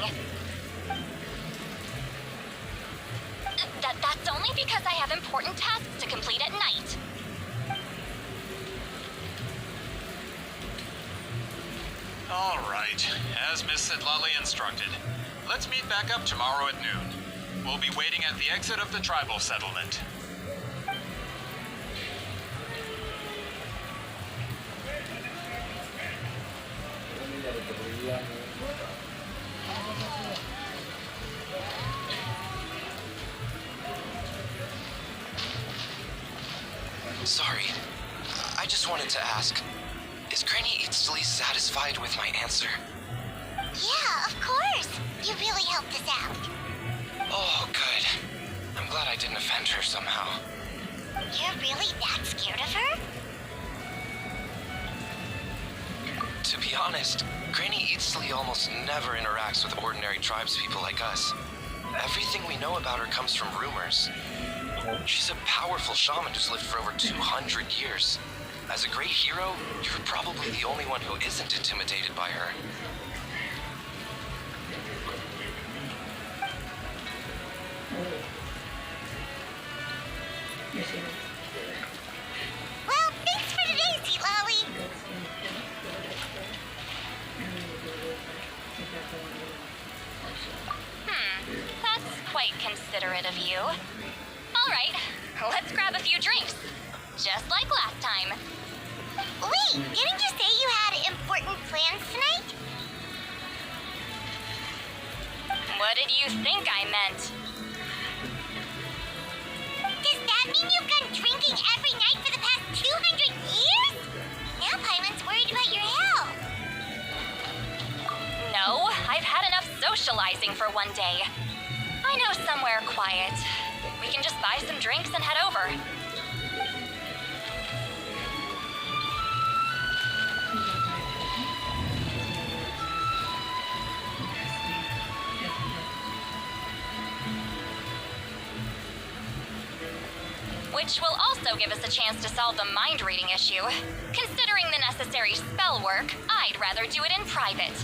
That's only because I have important tasks to complete at night. All right, as Miss Sidlali instructed. Let's meet back up tomorrow at noon. We'll be waiting at the exit of the tribal settlement. Sorry. I just wanted to ask, is Granny Eatsley satisfied with my answer? Yeah, of course. You really helped us out. Oh, good. I'm glad I didn't offend her somehow. You're really that scared of her? To be honest, Granny Eatsley almost never interacts with ordinary tribespeople like us. Everything we know about her comes from rumors. She's a powerful shaman who's lived for over 200 years. As a great hero, you're probably the only one who isn't intimidated by her. Well, thanks for today, Sweet Lolly. That's quite considerate of you. All right, let's grab a few drinks. Just like last time. Wait, didn't you say you had important plans tonight? What did you think I meant? Does that mean you've gone drinking every night for the past 200 years? Now Paimon's worried about your health. No, I've had enough socializing for one day. I know somewhere quiet. We can just buy some drinks and head over. Which will also give us a chance to solve the mind reading issue. Considering the necessary spell work, I'd rather do it in private.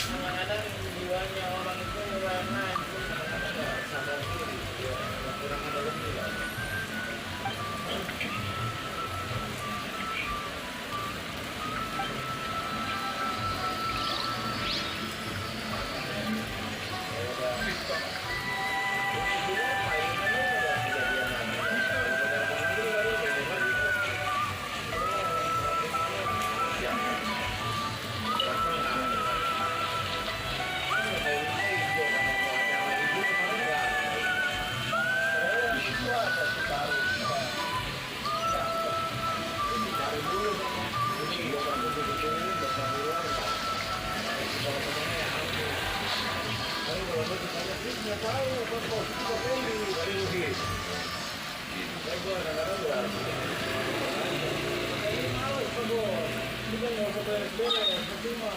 Kadang-kadang jiwanya orang itu murah hancur, kadang-kadang nggak sadar diri, dia kurang ada lebih lah. juga nggak usah beres-beres, percuma.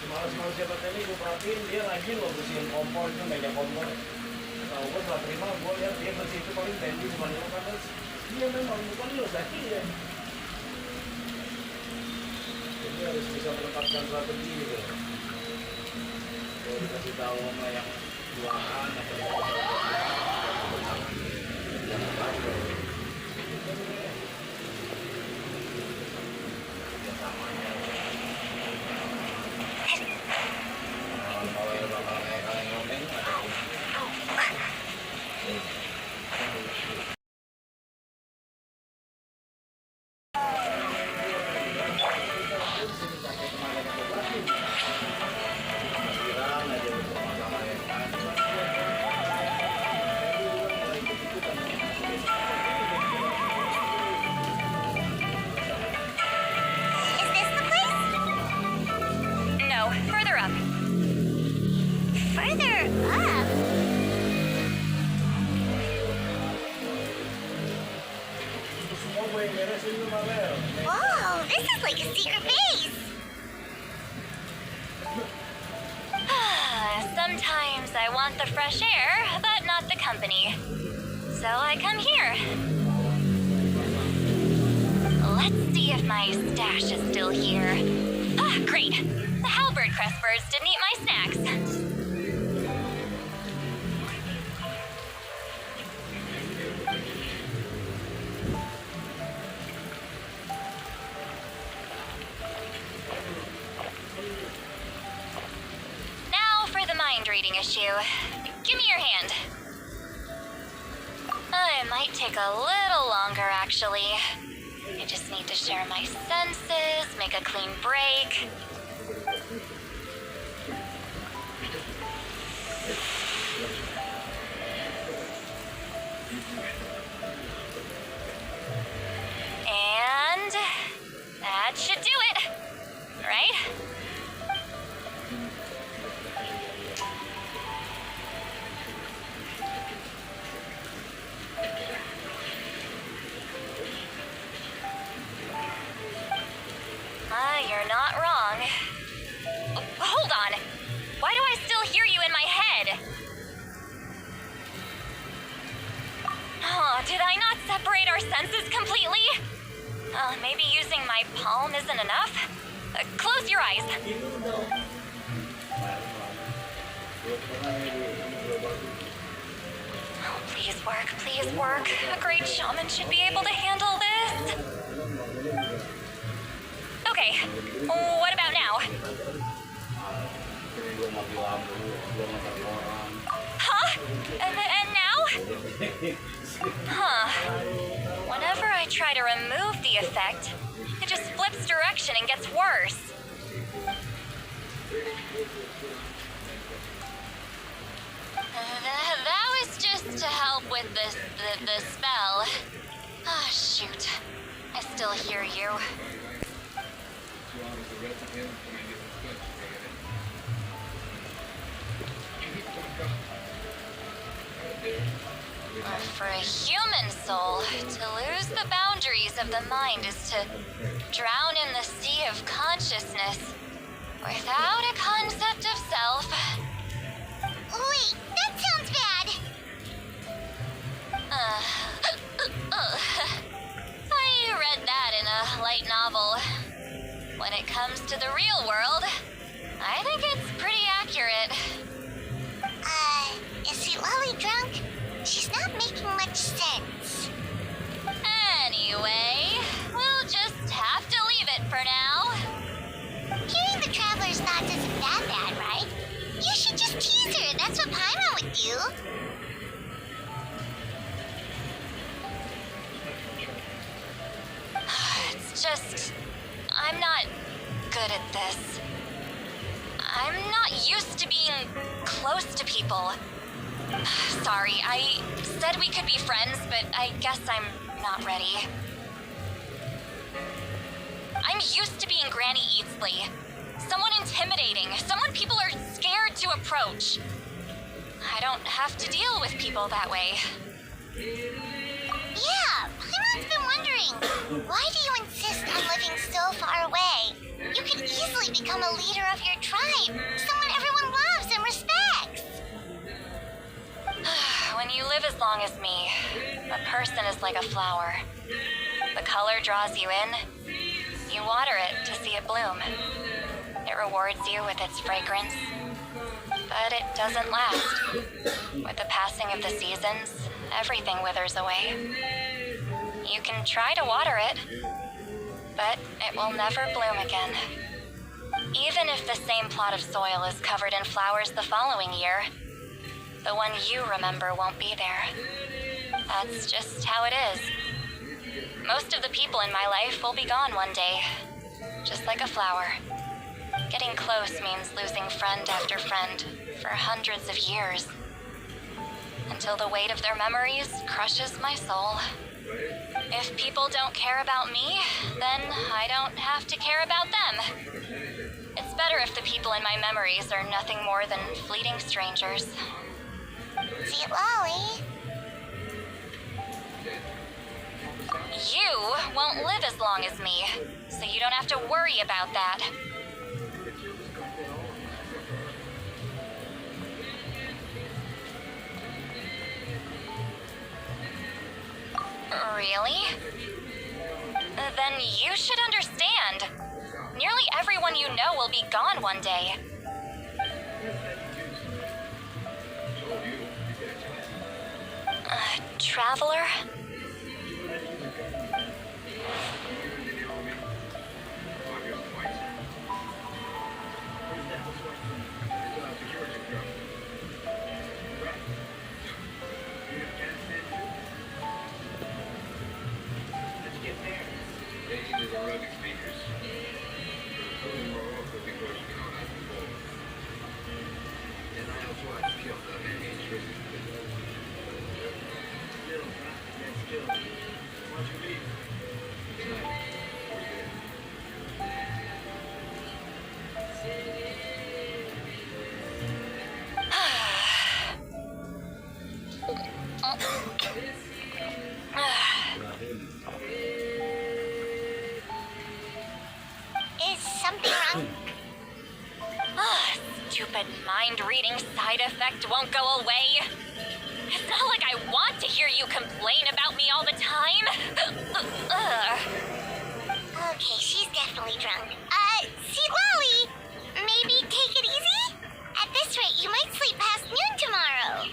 Malas-malas siapa tadi gue perhatiin dia rajin loh bersihin kompor itu meja kompor. Tahu gue setelah terima gue lihat dia bersih itu paling bendy cuma dia kan dia memang bukan dia sakit ya. Jadi harus bisa menetapkan strategi gitu. Kalau dikasih tahu sama yang tuaan atau jangan tahu. Is this the place? No, further up. Further up. Semua gue yang beresin tuh Mabel. Whoa, this is like a secret base. Sometimes I want the fresh air, but not the company. So I come here. Let's see if my stash is still here. Ah, great. The halberd crest birds didn't eat my snacks. Now for the mind reading issue. Give me your hand. It might take a little longer, actually. I just need to share my senses, make a clean break. And that should do it, right? You're not wrong. Hold on. Why do I still hear you in my head? Oh, did I not separate our senses completely? Maybe using my palm isn't enough? Close your eyes. Oh, please work, please work. A great shaman should be able to handle this. Okay, what about now? Huh? And now? Huh. Whenever I try to remove the effect, it just flips direction and gets worse. That was just to help with the spell. Ah, shoot. I still hear you. For a human soul, to lose the boundaries of the mind is to drown in the sea of consciousness without a concept of self. Wait, that sounds bad. I read that in a light novel. When it comes to the real world, I think it's pretty accurate. Is the Lolly drunk? She's not making much sense. Anyway, we'll just have to leave it for now. Hearing the Traveler's thoughts isn't that bad, right? You should just tease her. That's what Paimon would do. It's just, I'm not good at this. I'm not used to being close to people. Sorry, I said we could be friends, but I guess I'm not ready. I'm used to being Granny Eatsley. Someone intimidating, someone people are scared to approach. I don't have to deal with people that way. Yeah, Paimon's been wondering, why do you insist on living so far away? could easily become a leader of your tribe, someone everyone loves and respects. When you live as long as me, a person is like a flower. The color draws you in. You water it to see it bloom. It rewards you with its fragrance. But it doesn't last. With the passing of the seasons, everything withers away. You can try to water it, but it will never bloom again. Even if the same plot of soil is covered in flowers the following year, the one you remember won't be there. That's just how it is. Most of the people in my life will be gone one day, just like a flower. Getting close means losing friend after friend for hundreds of years, until the weight of their memories crushes my soul. If people don't care about me, then I don't have to care about them. It's better if the people in my memories are nothing more than fleeting strangers. See, Lolly. You won't live as long as me, so you don't have to worry about that. Really? Then you should understand. Nearly everyone you know will be gone one day. Traveler? Is something wrong? Stupid mind-reading side effect won't go away. It's not like I want to hear you complain about me all the time. Okay, she's definitely drunk. See, Lolly, maybe take it easy? At this rate, you might sleep past noon tomorrow.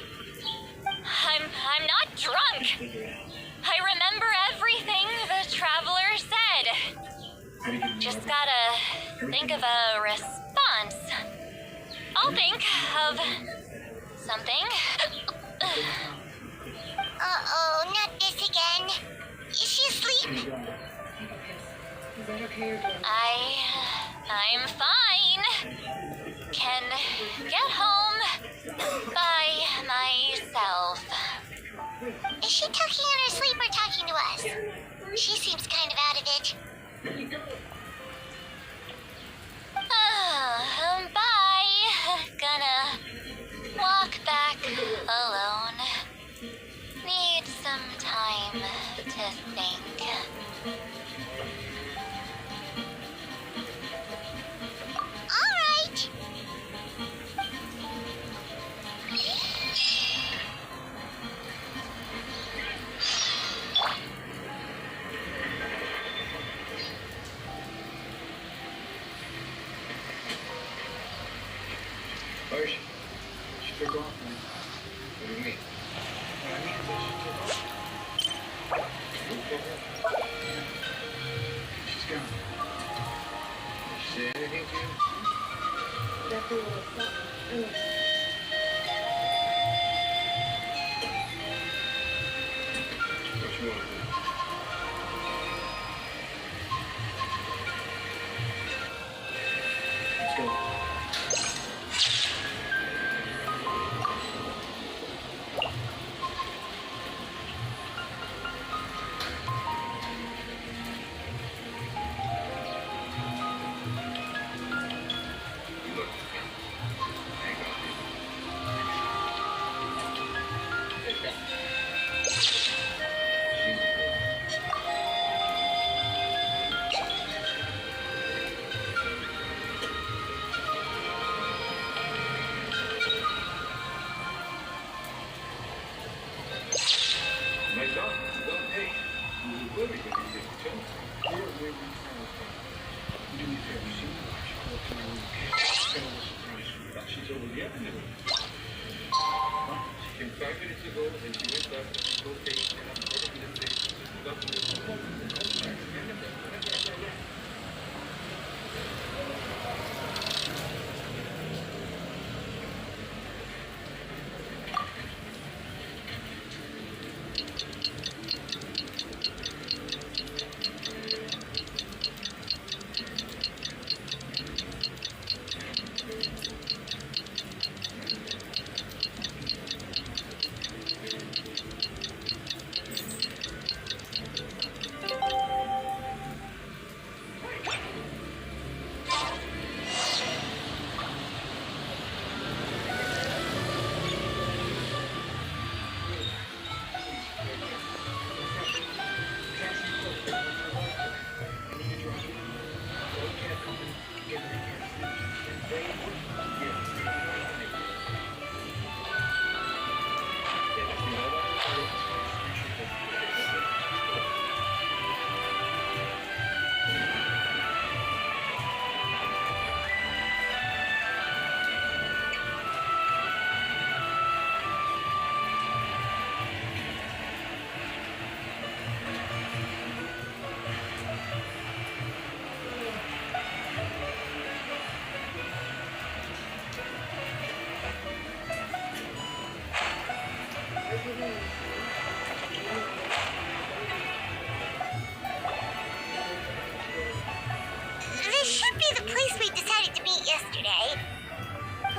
I'm not drunk. I remember everything the traveler said. Just gotta think of a response. I'll think of something. Uh-oh, not this again. Is she asleep? I'm fine. Can get home by myself. Is she talking in her sleep or talking to us? She seems kind of out of it. Bye. Gonna walk back alone. Need some time to think. All right. Hoje, she took off, man. What do you mean? She's gone. Did she say anything to you? Definitely a little something. What you want to do? Let's go. You look at me. Hang on.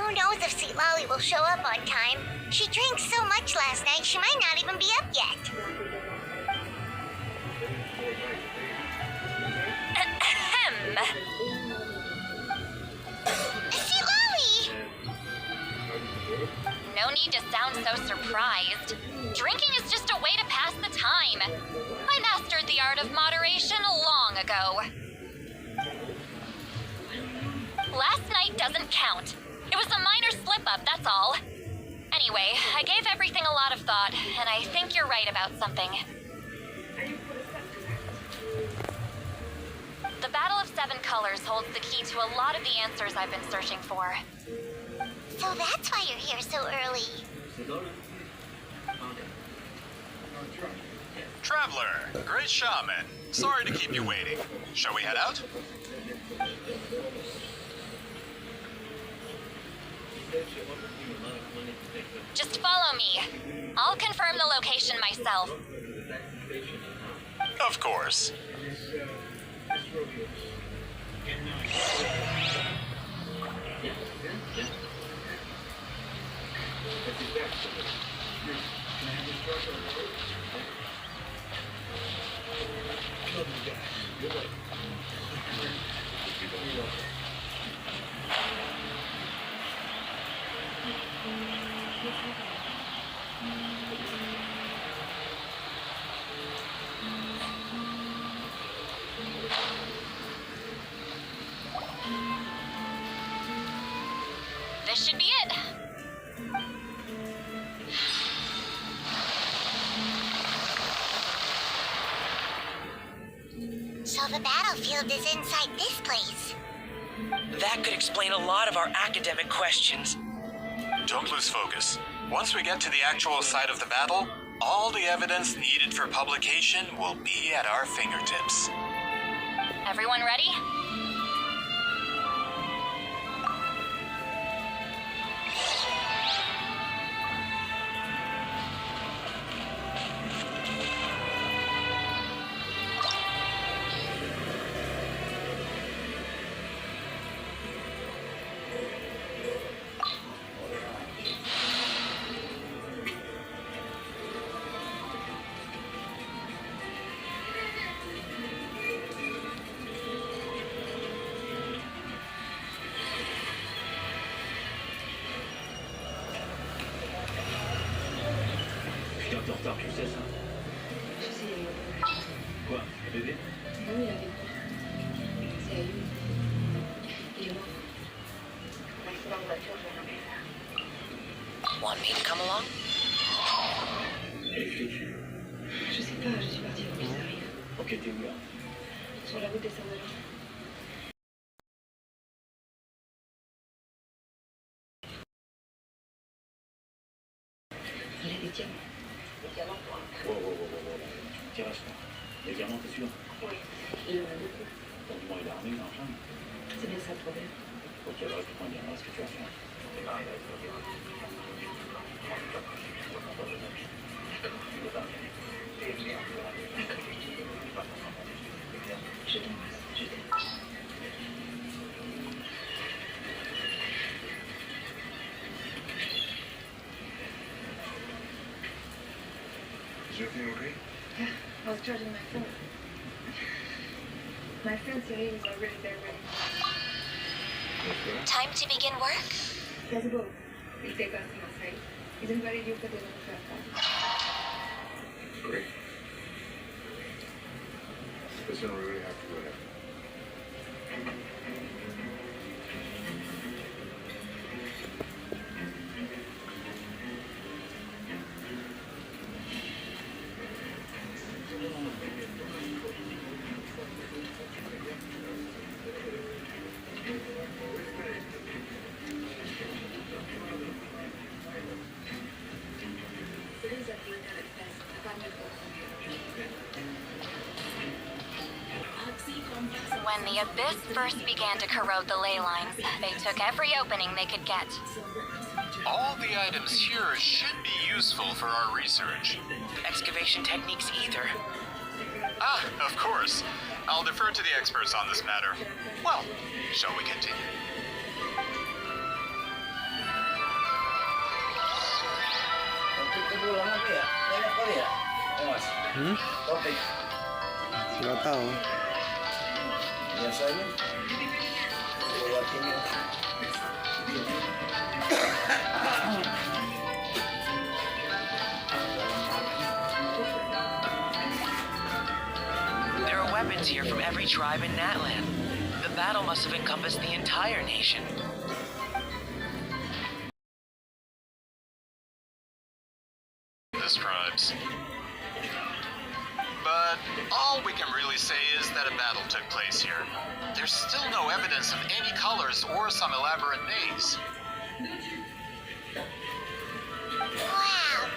Who knows if Sweet Lolly will show up on time? She drank so much last night, she might not even be up yet. Ahem. Sweet Lolly! No need to sound so surprised. Drinking is just a way to pass the time. I mastered the art of moderation long ago. Last night doesn't count. It was a minor slip-up, that's all. Anyway, I gave everything a lot of thought, and I think you're right about something. The Battle of Seven Colors holds the key to a lot of the answers I've been searching for. So that's why you're here so early. Traveler, great shaman. Sorry to keep you waiting. Shall we head out? Just follow me. I'll confirm the location myself. Of course. This should be it. So the battlefield is inside this place. That could explain a lot of our academic questions. Don't lose focus. Once we get to the actual site of the battle, all the evidence needed for publication will be at our fingertips. Everyone ready? Tu sais ça? Je sais, il y a eu Quoi? Le bébé? Non, il avait peur. C'est à lui. Il est mort. On va rester dans la voiture, je vais rien faire. Want me to come along? Réfléchis. Je sais pas, je suis partie avant qu'ils arrivent. Ok, t'es où là? Sur la route des Saint-Denis. Il a des diamants. Des diamants pour un Wow. Tirage pas. Les diamants, t'es sûr? Oui, il en a beaucoup. Bon, du moins, il a armé, il a l'argent. C'est bien ça le problème. Ok, alors je te prends bien. Alors, ce que tu vas faire. Je t'embrasse, je t'aime. Is everything okay? Yeah, I was charging my phone. My friend Cyril is already there ready. Time to begin work? There's a boat. We'll take us to the site. He's invited you for dinner with our Great. Listen, we really have to go ahead. When the Abyss first began to corrode the ley lines, they took every opening they could get. All the items here should be useful for our research. Excavation techniques either. Ah, of course. I'll defer to the experts on this matter. Well, shall we continue? pulang apa ya? Banyak kali ya? Ya mas? Topik. Nggak tahu. Biasanya buat ini. There are weapons here from every tribe in Natlan. The battle must have encompassed the entire nation. The tribes. But all we can really say is that a battle took place here. There's still no evidence of any colors or some elaborate maze. Wow,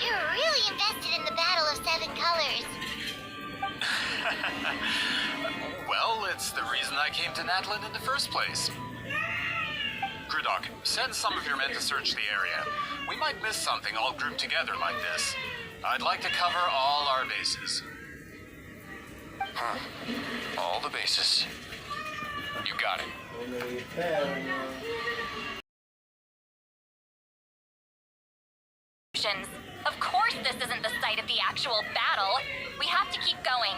you're really invested in the Battle of Seven Colors. Well, it's the reason I came to Natlan in the first place. Grudok, send some of your men to search the area. We might miss something all grouped together like this. I'd like to cover all our bases. All the bases. You got it. Of course this isn't the site of the actual battle. We have to keep going.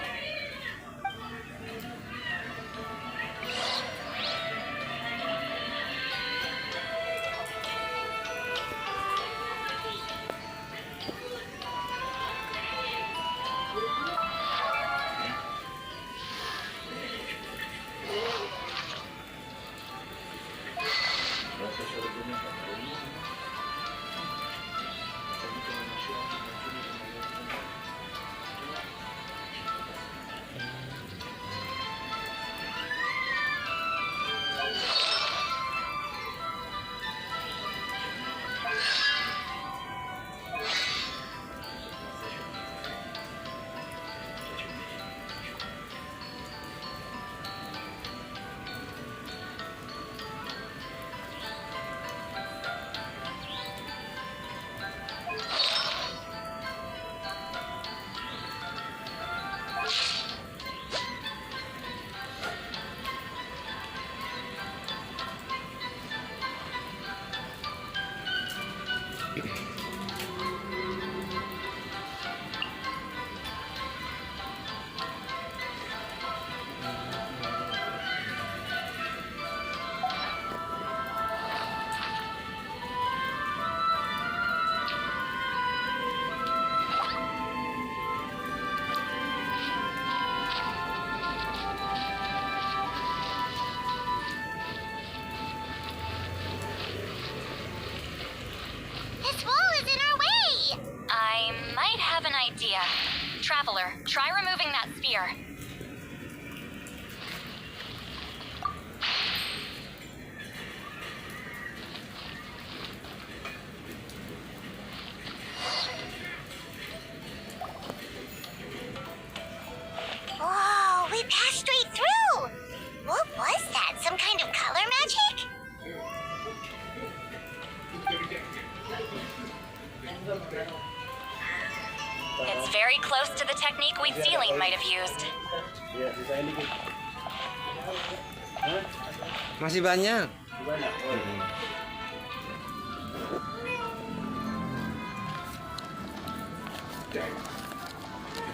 This wall is in our way! I might have an idea. Traveler, try removing that spear. Whoa, we passed straight through! What was that? Some kind of color magic? It's very close to the technique Wheatsealing might have used. Masih banyak.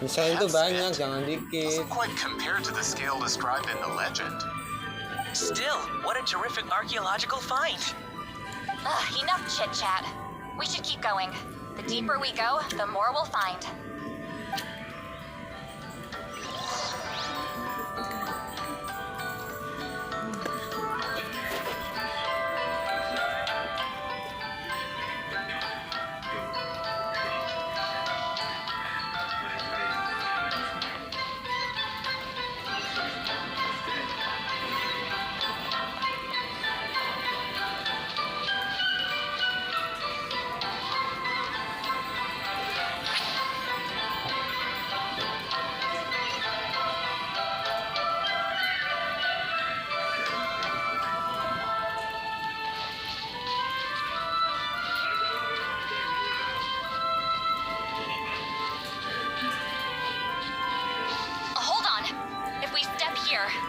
Misalnya itu banyak, jangan dikit. Doesn't quite compare to the scale described in the legend. Still, what a terrific archaeological find. Enough chit-chat. We should keep going. The deeper we go, the more we'll find.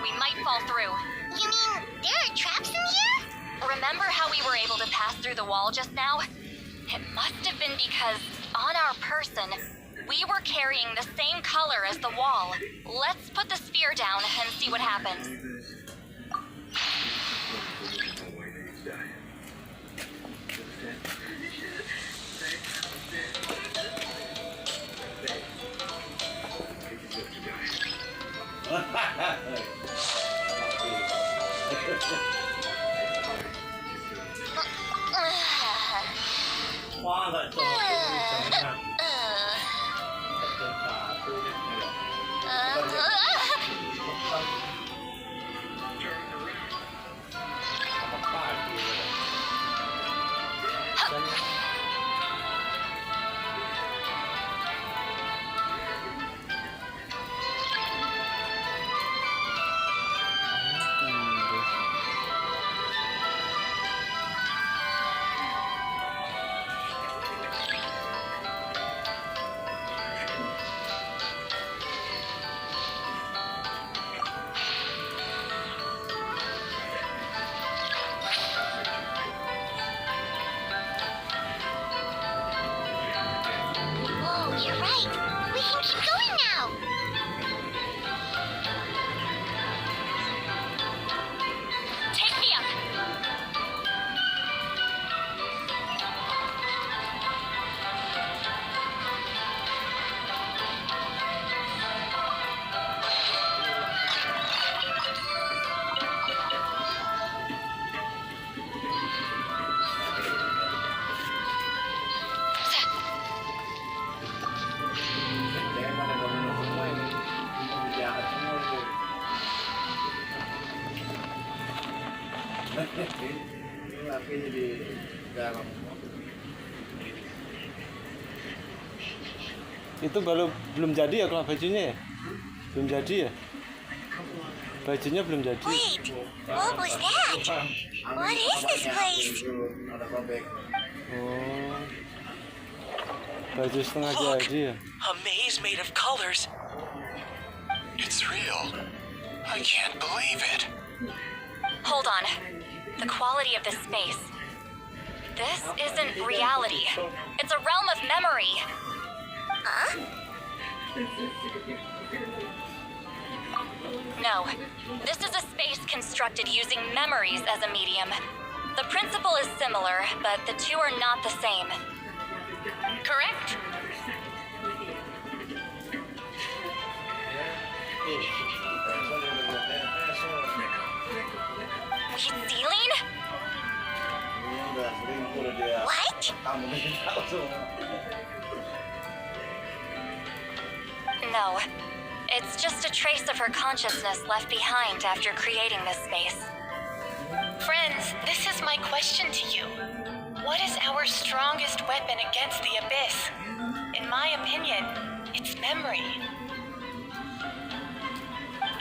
We might fall through. You mean there are traps in here? Remember how we were able to pass through the wall just now? It must have been because on our person, we were carrying the same color as the wall. Let's put the sphere down and see what happens. Wah, nggak cocok misalnya. Selamat pagi. Whoa, you're right. We can keep going now. Take me up. Jangan pada domino semua ini. Jahat semua itu. Ini laki jadi garam. Itu belum jadi ya kalau bajunya ya? Belum jadi ya? Bajunya belum jadi. Wait, what was that? What is this place? Ada bebek. Oh. Baju setengah jadi ya? A maze made of colors. It's real. I can't believe it. Hold on. The quality of this space. This isn't reality. It's a realm of memory. Huh? No, this is a space constructed using memories as a medium. The principle is similar, but the two are not the same. Correct? Weed ceiling? Ini udah sering udah dia. What? Kamu bikin tahu semua. No. It's just a trace of her consciousness left behind after creating this space. Friends, this is my question to you. What is our strongest weapon against the abyss? In my opinion, it's memory.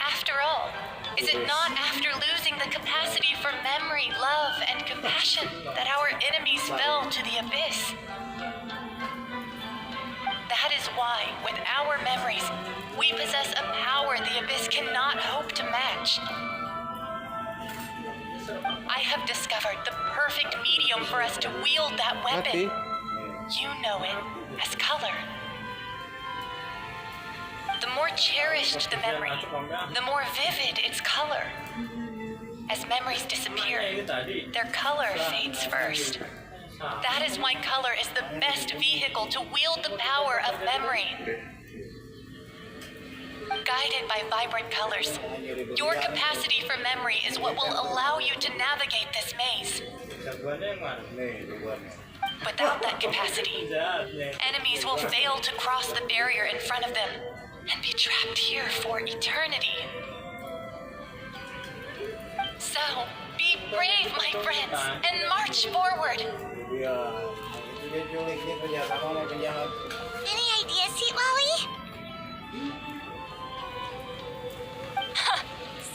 After all, is it not after losing the capacity for memory, love, and compassion that our enemies fell to the abyss? That is why, with our memories, we possess a power the abyss cannot hope to match. I have discovered the perfect medium for us to wield that weapon. You know it as color. The more cherished the memory, the more vivid its color. As memories disappear, their color fades first. That is why color is the best vehicle to wield the power of memory. Guided by vibrant colors, your capacity for memory is what will allow you to navigate this maze. Without that capacity, enemies will fail to cross the barrier in front of them and be trapped here for eternity. So, be brave, my friends, and march forward. Any ideas, Sweet Lolly?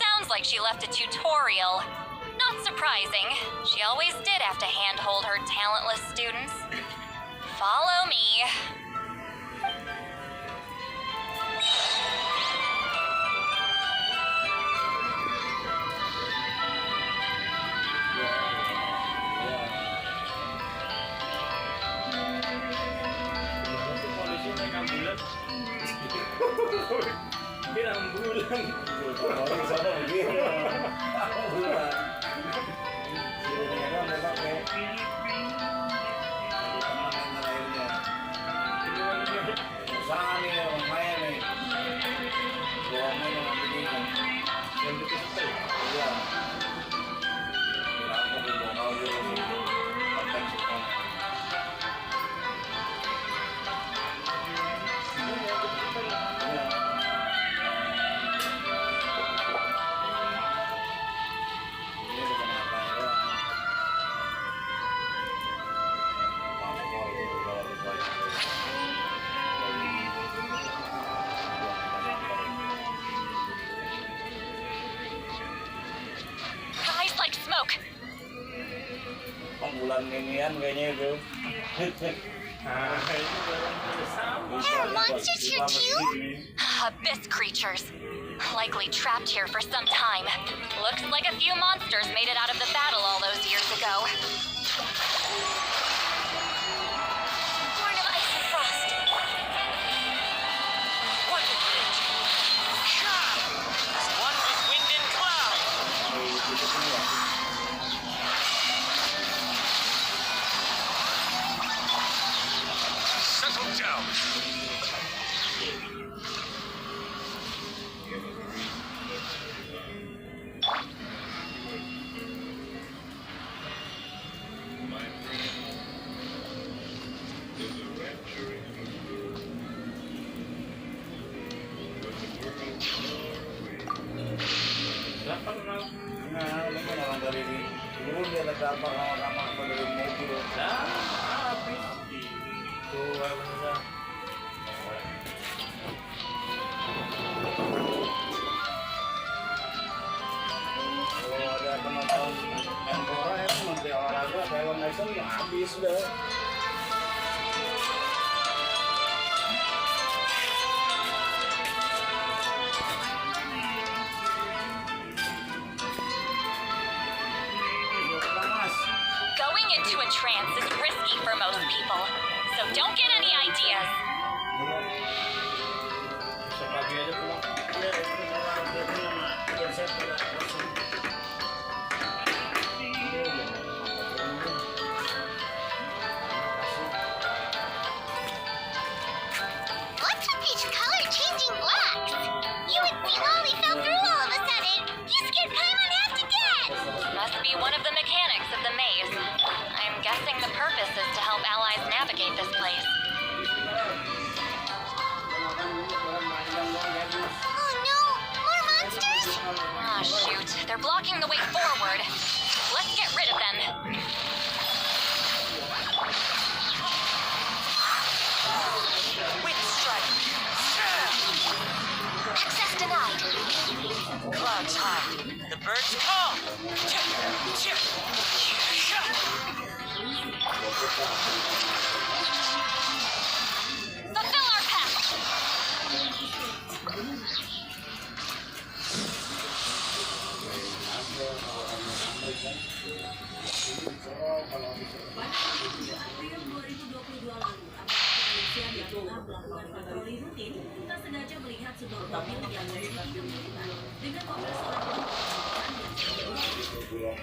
Sounds like she left a tutorial. Not surprising. She always did have to handhold her talentless students. Follow me. bulan. Orang sana begini. Bulan. Suruhnya kan memang kayak airnya. Usaha nih, lumayan nih. Buangnya memang begini. Yang itu sih. Iya. Berapa di bawah itu? Akan suka. Eyes like smoke. Bulan inian kayaknya itu. There are monsters here too? Abyss creatures. Likely trapped here for some time. Looks like a few monsters made it out of the battle all those years ago. Born of ice and frost. What a bridge! As one with wind and cloud! Settle down. Nah, ini kan orang dari dulu dia ada kamar-kamar dari mobil. Nah, habis. Tuh, bisa. Kalau ada penonton Menpora ya, menteri olahraga, Taiwan Nation habis udah. Going into a trance is risky for most people, so don't get any ideas. Sepagi aja pulang. Iya, itu orang dia punya mah. Konsep tidak kosong. What's with these color changing blocks? You and Lolly fell through all of a sudden. You scared Paimon half to death. Must be one of the mechanics of the maze. I'm guessing the purpose is to help allies navigate this place. Oh no, more monsters? Ah, shoot. They're blocking the way forward. Let's get rid of them. Wind strike! Access denied. Clouds high. The birds call! Fulfill our path. April 2022 lalu, kepolisian yang telah melakukan patroli rutin tak sengaja melihat sebuah mobil yang memiliki kemiripan dengan mobil seorang perempuan yang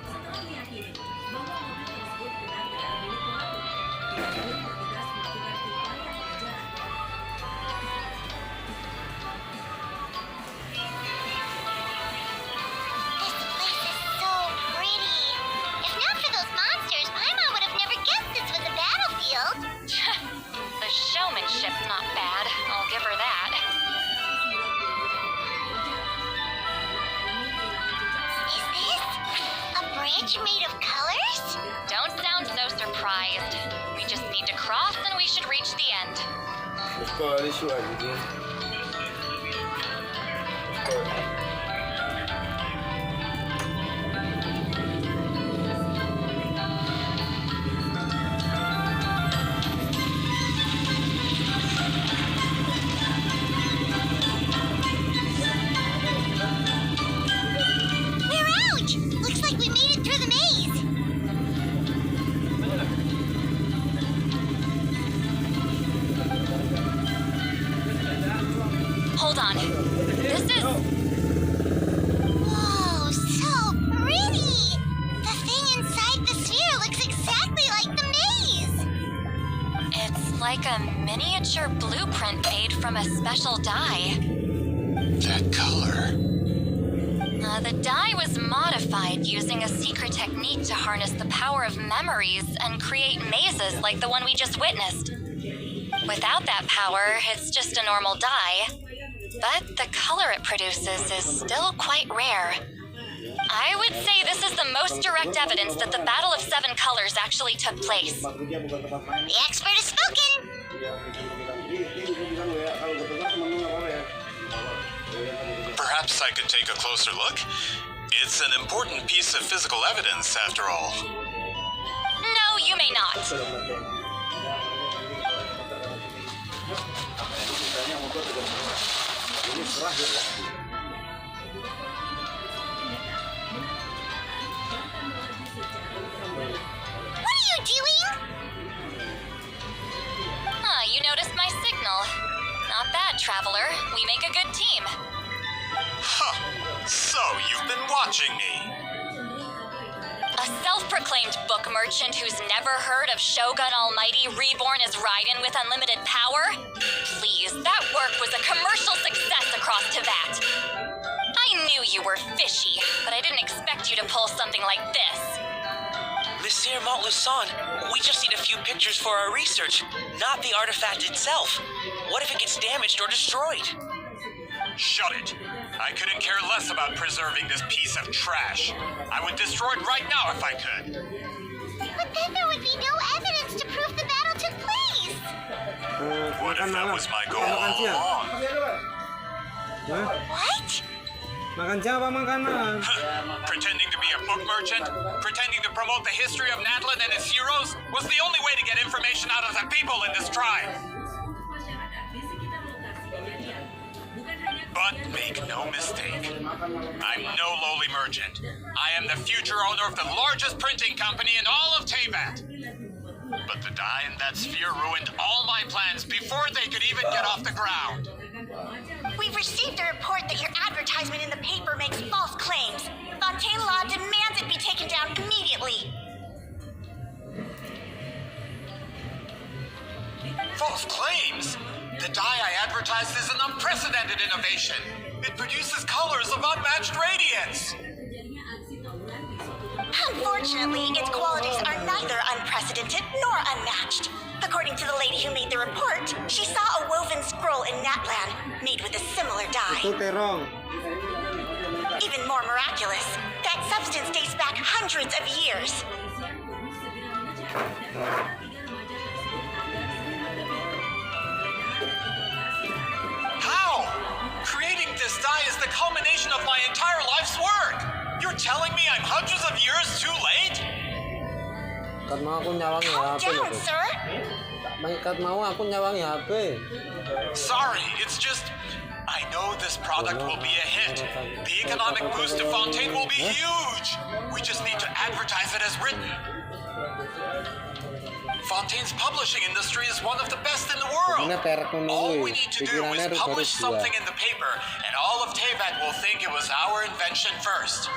setelah meyakini bahwa mobil tersebut bukan kendaraan milik pelaku, kemudian petugas melakukan upaya pengejaran. This place is so pretty. If not for those monsters, Paimon would have never guessed this was a battlefield. The showmanship's not bad. I'll give her that. Is this a bridge made of colors? Don't sound so surprised. We just need to cross and we should reach the end. Let's go, Alicia. We're out! Looks like we made it through like a miniature blueprint made from a special dye. That color. The dye was modified using a secret technique to harness the power of memories and create mazes like the one we just witnessed. Without that power, it's just a normal dye. But the color it produces is still quite rare. I would say this is the most direct evidence that the Battle of Seven Colors actually took place. The expert has spoken! Perhaps I could take a closer look? It's an important piece of physical evidence, after all. No, you may not. What are you doing? You noticed my signal. Not bad, traveler. We make a good team. Huh. So, you've been watching me. A self-proclaimed book merchant who's never heard of Shogun Almighty reborn as Raiden with unlimited power? Please, that work was a commercial success across Teyvat. I knew you were fishy, but I didn't expect you to pull something like this. Monsieur Montluçon, we just need a few pictures for our research, not the artifact itself. What if it gets damaged or destroyed? Shut it. I couldn't care less about preserving this piece of trash. I would destroy it right now if I could. But then there would be no evidence to prove the battle took place. What if that was my goal all along? What? Makan siapa makanan? Pretending to be a book merchant, pretending to promote the history of Natlan and its heroes, was the only way to get information out of the people in this tribe. But make no mistake, I'm no lowly merchant. I am the future owner of the largest printing company in all of Teyvat. But the dye in that sphere ruined all my plans before they could even get off the ground. We've received a report that your advertisement in the paper makes false claims. Fontaine Law demands it be taken down immediately. False claims? The dye I advertised is an unprecedented innovation. It produces colors of unmatched radiance. Unfortunately, its qualities are neither unprecedented nor unmatched. According to the lady who made the report, she saw a woven scroll in Natlan made with a similar dye. Itu terong. Even more miraculous, that substance dates back hundreds of years. How? Creating this dye is the culmination of my entire life's work. You're telling me I'm hundreds of years too late? Kat mau aku nyawangi Calm HP down, loh. sir. Kat mau aku nyawangi HP. Sorry, it's just... I know this product will be a hit. The economic boost to Fontaine will be huge. We just need to advertise it as written. Fontaine's publishing industry is one of the best in the world. All we need to do is publish something in the paper, and all of Teyvat will think it was our invention first.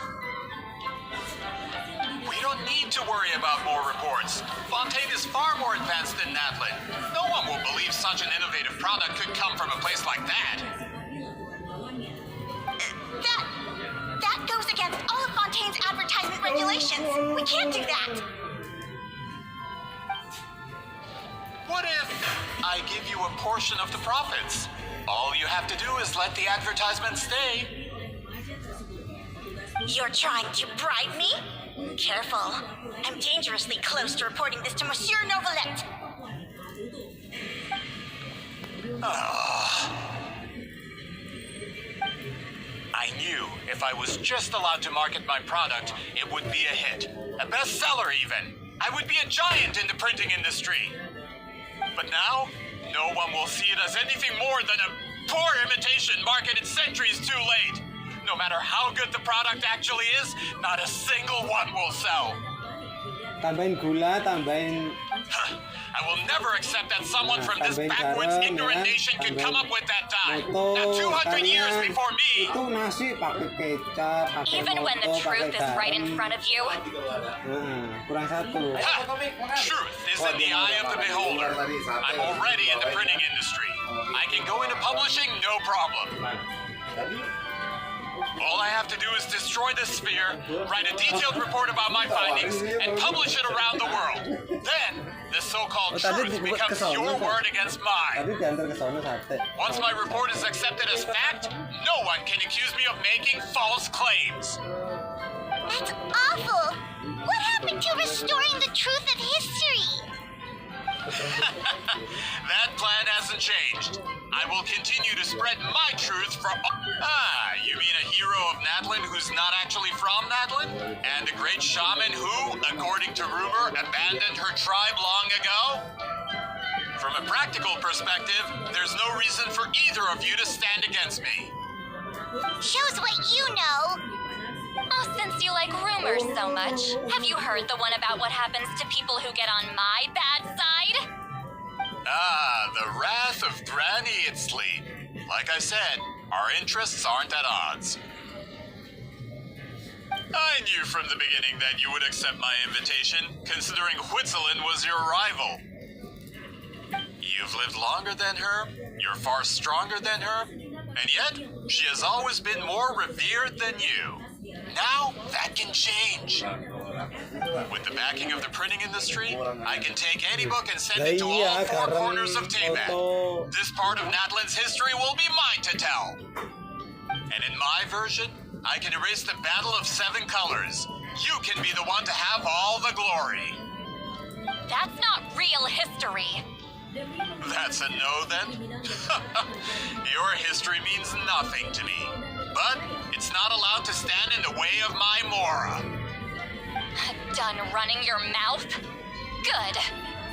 We don't need to worry about more reports. Fontaine is far more advanced than Natlan. No one will believe such an innovative product could come from a place like that. That goes against all of Fontaine's advertisement regulations. We can't do that. What if I give you a portion of the profits? All you have to do is let the advertisement stay. You're trying to bribe me? Careful. I'm dangerously close to reporting this to Monsieur Novelette. I knew if I was just allowed to market my product, it would be a hit. A bestseller even. I would be a giant in the printing industry. But now, no one will see it as anything more than a poor imitation marketed centuries too late. No matter how good the product actually is, not a single one will sell. Tambahin gula, tambahin... I will never accept that someone from this Tambahin backwards, garam, ignorant ya. nation can come up with that dye. Moto, Now, 200 years kalian. before me. Itu nasi pakai kecap, pakai Even when the moto, truth pakai is right in garam. front of you, Kurang satu. Ha! Truth is in the eye of the beholder. I'm already in the printing industry. I can go into publishing, no problem. All I have to do is destroy this sphere, write a detailed report about my findings, and publish it around the world. Then, the so-called truth becomes your word against mine. Tadi diantar ke sana sate. Once my report is accepted as fact, no one can accuse me of making false claims. That's awful! What happened to restoring the truth of history? That plan hasn't changed. I will continue to spread my truth for you mean a hero of Natlan who's not actually from Natlan? And a great shaman who, according to rumor, abandoned her tribe long ago? From a practical perspective, there's no reason for either of you to stand against me. Shows what you know. oh, since you like rumors so much, have you heard the one about what happens to people who get on my bad side? Ah, the wrath of Granny Itzley. Like I said, our interests aren't at odds. I knew from the beginning that you would accept my invitation, considering Huitzilin was your rival. You've lived longer than her, you're far stronger than her, and yet she has always been more revered than you. Now, that can change. With the backing of the printing industry, I can take any book and send it to all four corners of Taybat. This part of Natlan's history will be mine to tell. And in my version, I can erase the Battle of Seven Colors. You can be the one to have all the glory. That's not real history. That's a no, then? Your history means nothing to me. But it's not allowed to stand in the way of my Mora. Done running your mouth? Good.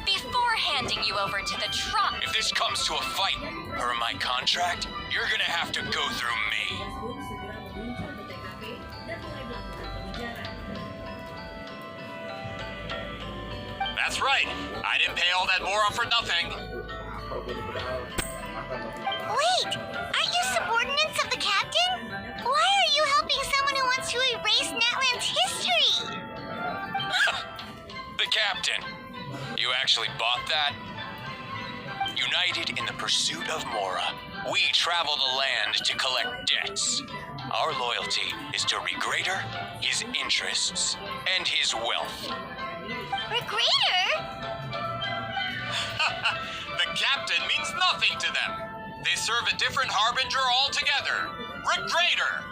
Before handing you over to the tribe. If this comes to a fight, per my contract, you're gonna have to go through me. That's right. I didn't pay all that Mora for nothing. Wait, aren't you subordinates of the captain? Why are you helping someone who wants to erase Natlan's history? The captain. You actually bought that? United in the pursuit of Mora, we travel the land to collect debts. Our loyalty is to Regrader, his interests, and his wealth. Regrader? The captain means nothing to them. They serve a different harbinger altogether. Regrader!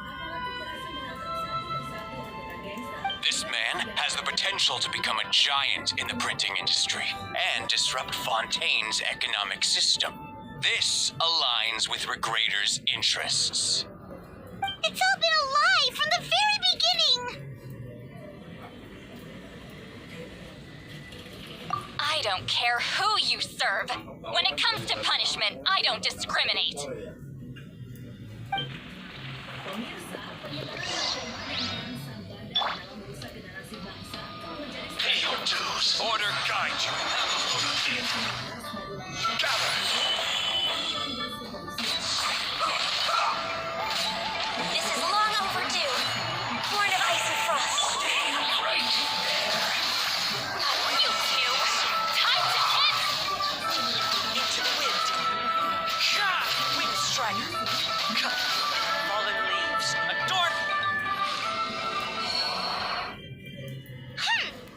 This man has the potential to become a giant in the printing industry and disrupt Fontaine's economic system. This aligns with Regrader's interests. It's all been a lie from the very beginning! I don't care who you serve. When it comes to punishment, I don't discriminate. Pay your dues. Order guide you. Gather. This is long overdue. Born of ice and frost. Right. You two, time to hit! Into the wind. Wind strike. Fallen leaves. Adorn.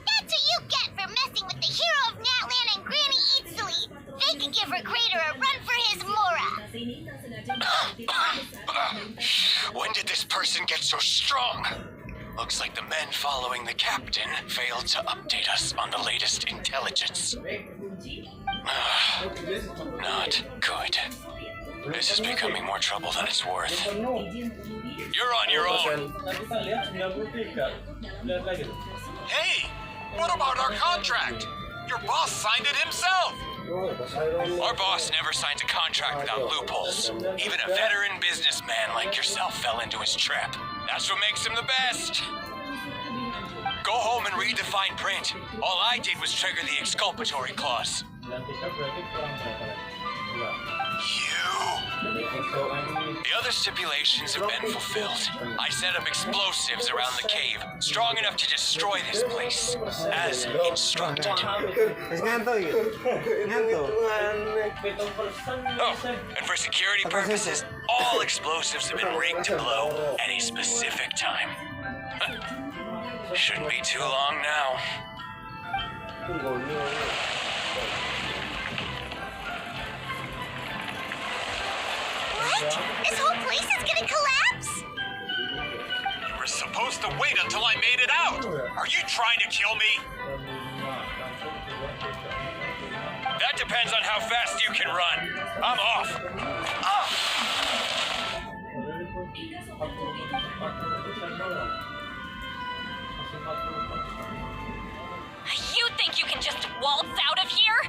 That's what you get for messing with the hero of Natlan and Granny Eatsley. They could give Regrader a run for his Mora. When did this person get so strong? Looks like the men following the captain failed to update us on the latest intelligence. Not good. This is becoming more trouble than it's worth. You're on your own. Kita lihat 93. Lihat lagi. Hey, what about our contract? Your boss signed it himself. Our boss never signs a contract without loopholes. Even a veteran businessman like yourself fell into his trap. That's what makes him the best. Go home and read the fine print. All I did was trigger the exculpatory clause. The other stipulations have been fulfilled. I set up explosives around the cave, strong enough to destroy this place, as instructed. Oh, and for security purposes, all explosives have been rigged to blow at a specific time. Shouldn't be too long now. What? This whole place is gonna collapse? We're supposed to wait until I made it out. Are you trying to kill me? That depends on how fast you can run. I'm off. You think you can just waltz out of here?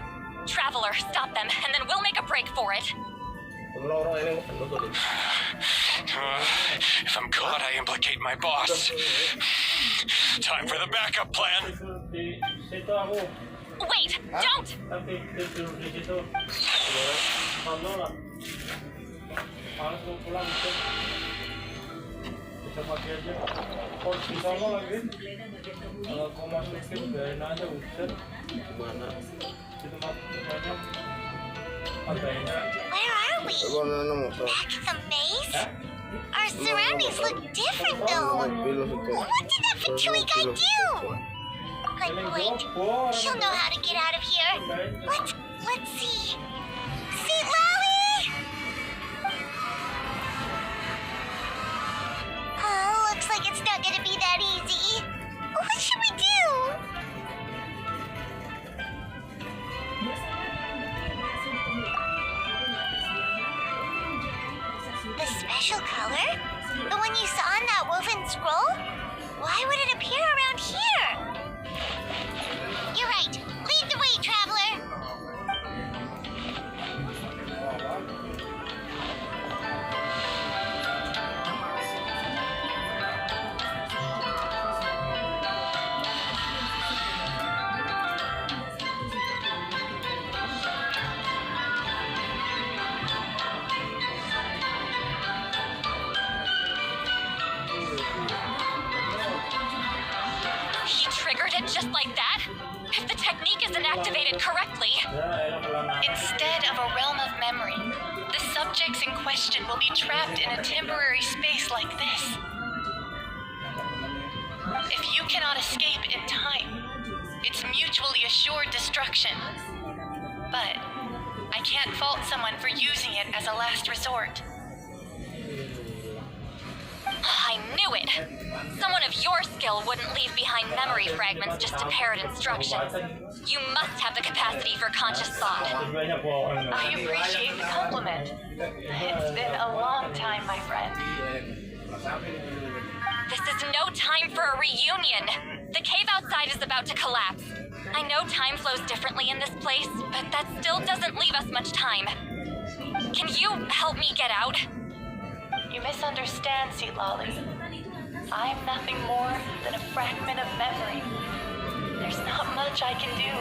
Traveler, stop them, and then we'll make a break for it. If I'm caught, I implicate my boss. Time for the backup plan. Wait, don't! Where are we? Back at the maze? Our surroundings look different though. What did that Fatui guy do? But wait, he'll know how to get out of here. Let's see. See, Lolly! Oh, looks like it's not gonna be that easy. What should we do? The special color? The one you saw in that woven scroll? Why would it appear around here? You're right. Lead the way, traveler. Just like that? If the technique isn't activated correctly. Instead of a realm of memory, the subjects in question will be trapped in a temporary space like this. If you cannot escape in time, it's mutually assured destruction. But I can't fault someone for using it as a last resort. I knew it! Someone of your skill wouldn't leave behind memory fragments just to parrot instructions. You must have the capacity for conscious thought. I appreciate the compliment. It's been a long time, my friend. This is no time for a reunion. The cave outside is about to collapse. I know time flows differently in this place, but that still doesn't leave us much time. Can you help me get out? You misunderstand, Sea Lolly. I'm nothing more than a fragment of memory. There's not much I can do.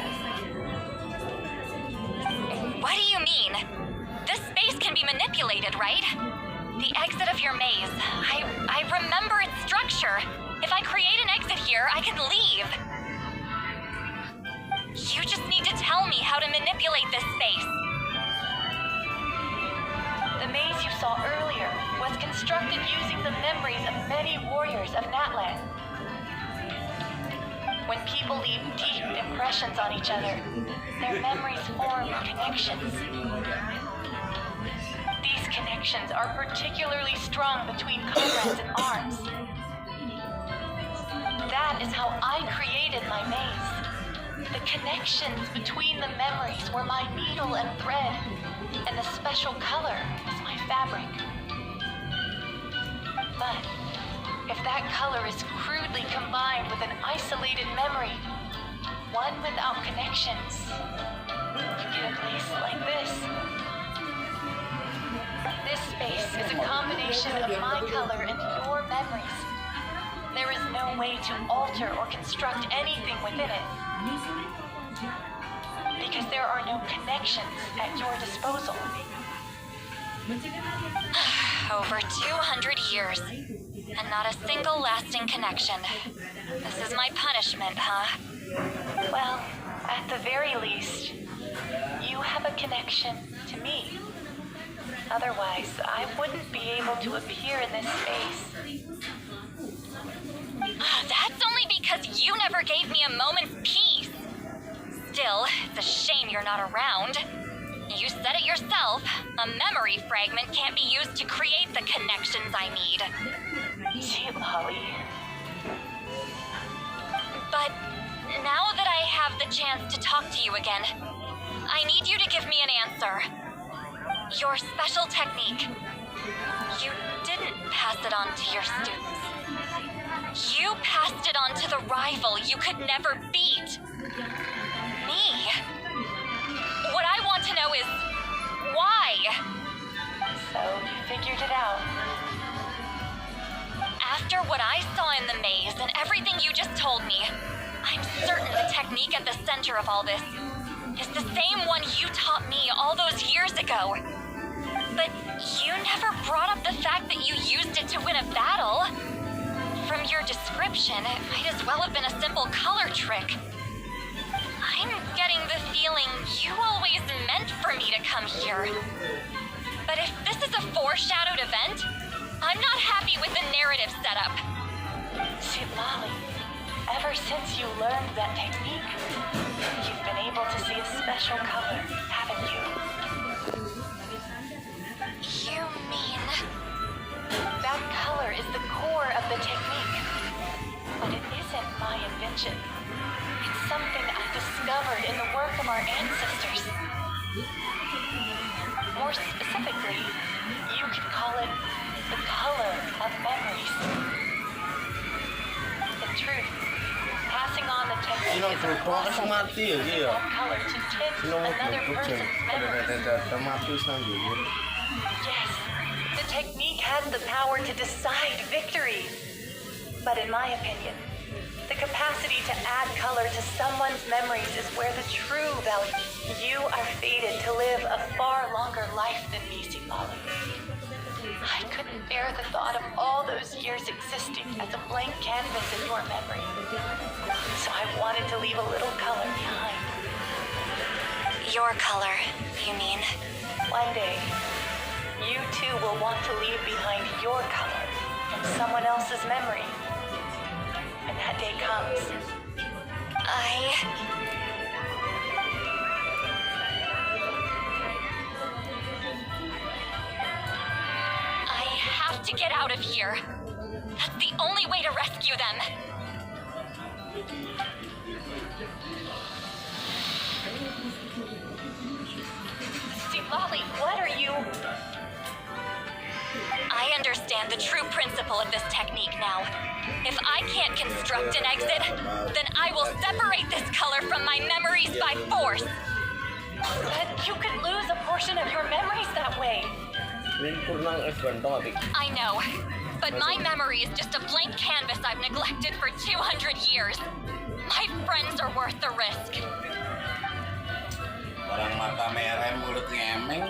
What do you mean? This space can be manipulated, right? The exit of your maze. I remember its structure. If I create an exit here, I can leave. You just need to tell me how to manipulate this space. The maze you saw earlier was constructed using the memories of many warriors of Natlan. When people leave deep impressions on each other, their memories form connections. These connections are particularly strong between comrades in arms. That is how I created my maze. The connections between the memories were my needle and thread, and the special color is my fabric. But if that color is crudely combined with an isolated memory, one without connections, you get a place like this. This space is a combination of my color and your memories. There is no way to alter or construct anything within it. because there are no connections at your disposal. Over 200 years, and not a single lasting connection. This is my punishment, huh? Well, at the very least, you have a connection to me. Otherwise, I wouldn't be able to appear in this space. That's only because you never gave me a moment's peace. Still, it's a shame you're not around. You said it yourself. A memory fragment can't be used to create the connections I need. Gee, Lolly. But now that I have the chance to talk to you again, I need you to give me an answer. Your special technique. You didn't pass it on to your students. You passed it on to the rival you could never beat. Me. What I want to know is why? So you figured it out. After what I saw in the maze and everything you just told me, I'm certain the technique at the center of all this is the same one you taught me all those years ago. But you never brought up the fact that you used it to win a battle. From your description, it might as well have been a simple color trick. I'm getting the feeling you always meant for me to come here. But if this is a foreshadowed event, I'm not happy with the narrative setup. See, Lolly, ever since you learned that technique, you've been able to see a special color, haven't you? You mean... That color is the core of the technique. But it isn't my invention. It's something I discovered in the work of our ancestors. More specifically, you could call it the color of memories. The truth, passing on the technique is a process of using that color to tint another person's memories. Yes, the technique has the power to decide victory. But in my opinion, the capacity to add color to someone's memories is where the true value. You are fated to live a far longer life than me, Lolly. I couldn't bear the thought of all those years existing as a blank canvas in your memory. So I wanted to leave a little color behind. Your color, you mean? One day, you too will want to leave behind your color in someone else's memory. When that day comes, I have to get out of here. That's the only way to rescue them. See, Lolly, what are you? I understand the true principle of this technique now. If I can't construct an exit, then I will separate this color from my memories by force. But you could lose a portion of your memories that way. I know, but my memory is just a blank canvas I've neglected for 200 years. My friends are worth the risk.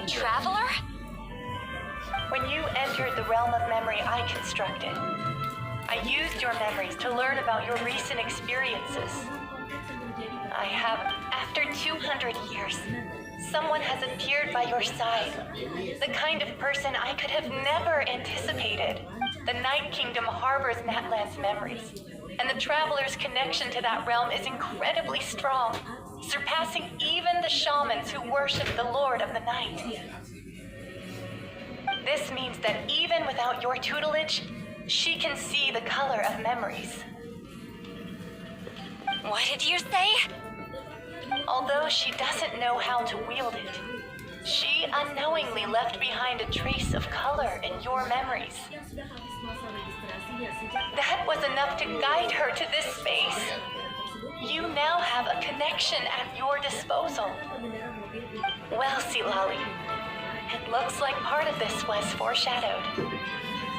Traveler? When you entered the realm of memory I constructed, I used your memories to learn about your recent experiences. I have, after 200 years, someone has appeared by your side. The kind of person I could have never anticipated. The Night Kingdom harbors Natlan's memories, and the traveler's connection to that realm is incredibly strong, surpassing even the shamans who worship the Lord of the Night. This means that even without your tutelage, she can see the color of memories. What did you say? Although she doesn't know how to wield it, she unknowingly left behind a trace of color in your memories. That was enough to guide her to this space. You now have a connection at your disposal. Well, Lolly, it looks like part of this was foreshadowed,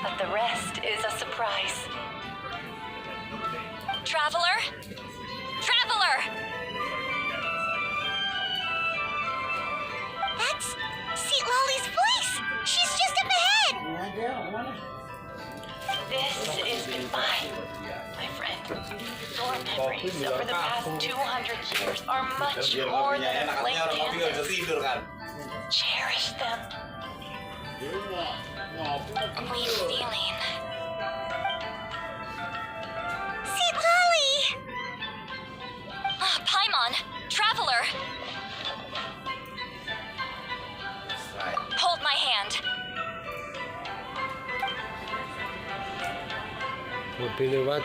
but the rest is a surprise. Traveler? Traveler! This is goodbye, my friend. Your memories over the past 200 years are much more than a blank canvas. Cherish them. Wheat ceiling. See Lolly! Paimon, Traveler. Hold my hand. Mobil lewat.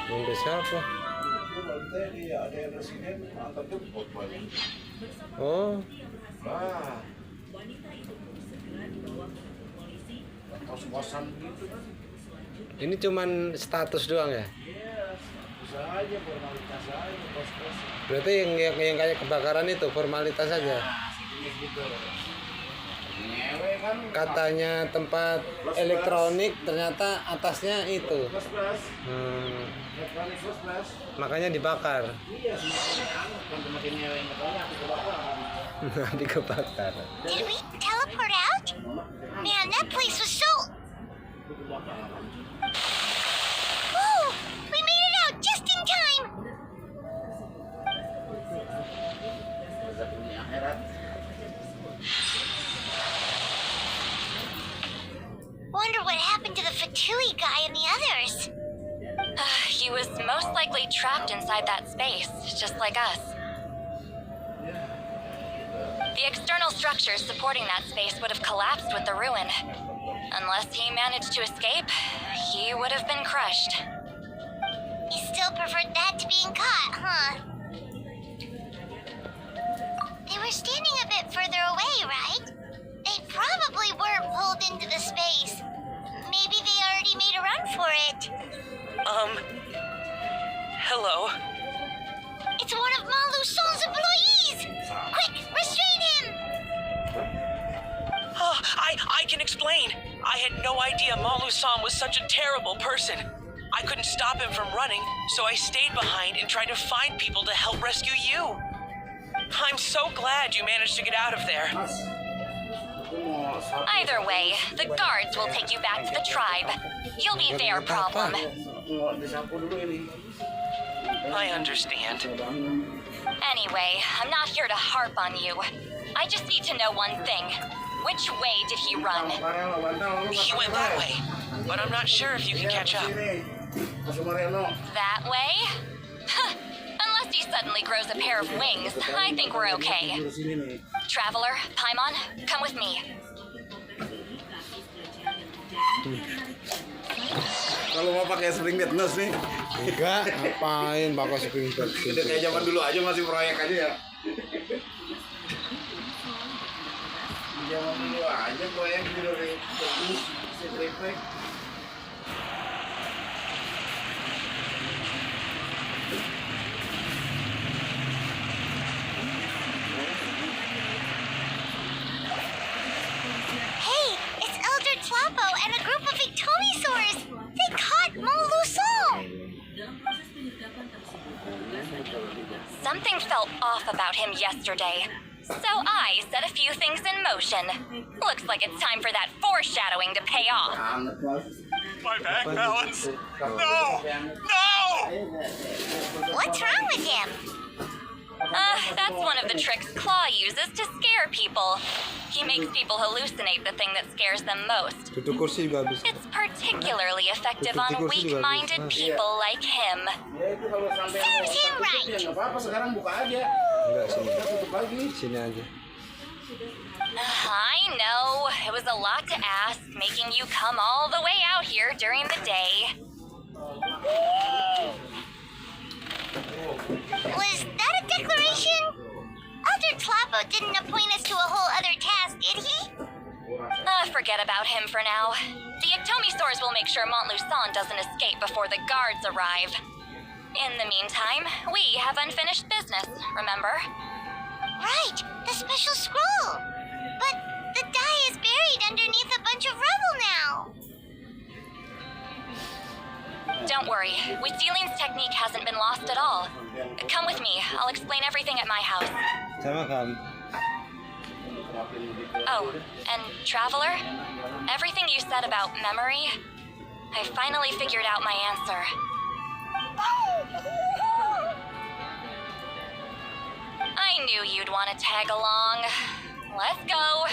Mobil siapa? Ada yang residen angkat jemput banyak. Oh, Nah, kos-kosan gitu kan. ini cuman status doang ya? Iya, bisa aja formalitas aja kos-kos. Berarti yang kayak kebakaran itu formalitas saja. Gitu. Ngewe kan. Katanya tempat elektronik, ternyata atasnya itu. Plus. Elektronik plus. Makanya dibakar. Iya, semakin anget kan semakin ngewe katanya aku kebakaran. Dikebakar. Did we teleport out? Man, that place was so... Whoa! We made it out just in time! Rezeki akhirat. Wonder what happened to the Fatui guy and the others. He was most likely trapped inside that space, just like us. The external structures supporting that space would have collapsed with the ruin. Unless he managed to escape, he would have been crushed. He still preferred that to being caught, huh? They were standing a bit further away, right? They probably weren't pulled into the space. Maybe they already made a run for it. Hello? It's one of Malu Sol's employees! Quick, restrain him! Oh, I can explain. I had no idea Malu-san was such a terrible person. I couldn't stop him from running, so I stayed behind and tried to find people to help rescue you. I'm so glad you managed to get out of there. Either way, the guards will take you back to the tribe. You'll be their problem. I understand. Anyway, I'm not here to harp on you. I just need to know one thing. Which way did he run? He went that way, but I'm not sure if you can catch up. That way? Unless he suddenly grows a pair of wings, I think we're okay. Traveler, Paimon, come with me. Kalau mau pakai spring bed nose nih. Enggak, ngapain pakai spring bed? Udah kayak zaman dulu aja, masih proyek aja ya. Zaman dulu aja proyek gitu dari triplek. Hey, it's Elder Tlapo and a group of Victomisaurs! They caught Moluso! Something felt off about him yesterday, so I set a few things in motion. Looks like it's time for that foreshadowing to pay off. My bank balance. No! No! What's wrong with him? That's one of the tricks Claw uses to scare people. He makes people hallucinate the thing that scares them most. Duduk kursi juga habis. It's particularly effective on weak-minded people like him. Serves him right! Nggak apa-apa, sekarang buka aja. Enggak sini. Kita tutup lagi. Sini aja. I know, it was a lot to ask, making you come all the way out here during the day. Was that a declaration? Elder Tlapo didn't appoint us to a whole other task, did he? Forget about him for now. The Ectomisaurs will make sure Montluçon doesn't escape before the guards arrive. In the meantime, we have unfinished business, remember? Right, the special scroll. But the die is buried underneath a bunch of rubble now. Don't worry, Wheatsealing's technique hasn't been lost at all. Come with me, I'll explain everything at my house. Sama kan? Oh, and Traveler? Everything you said about memory, I finally figured out my answer. I knew you'd want to tag along. Let's go.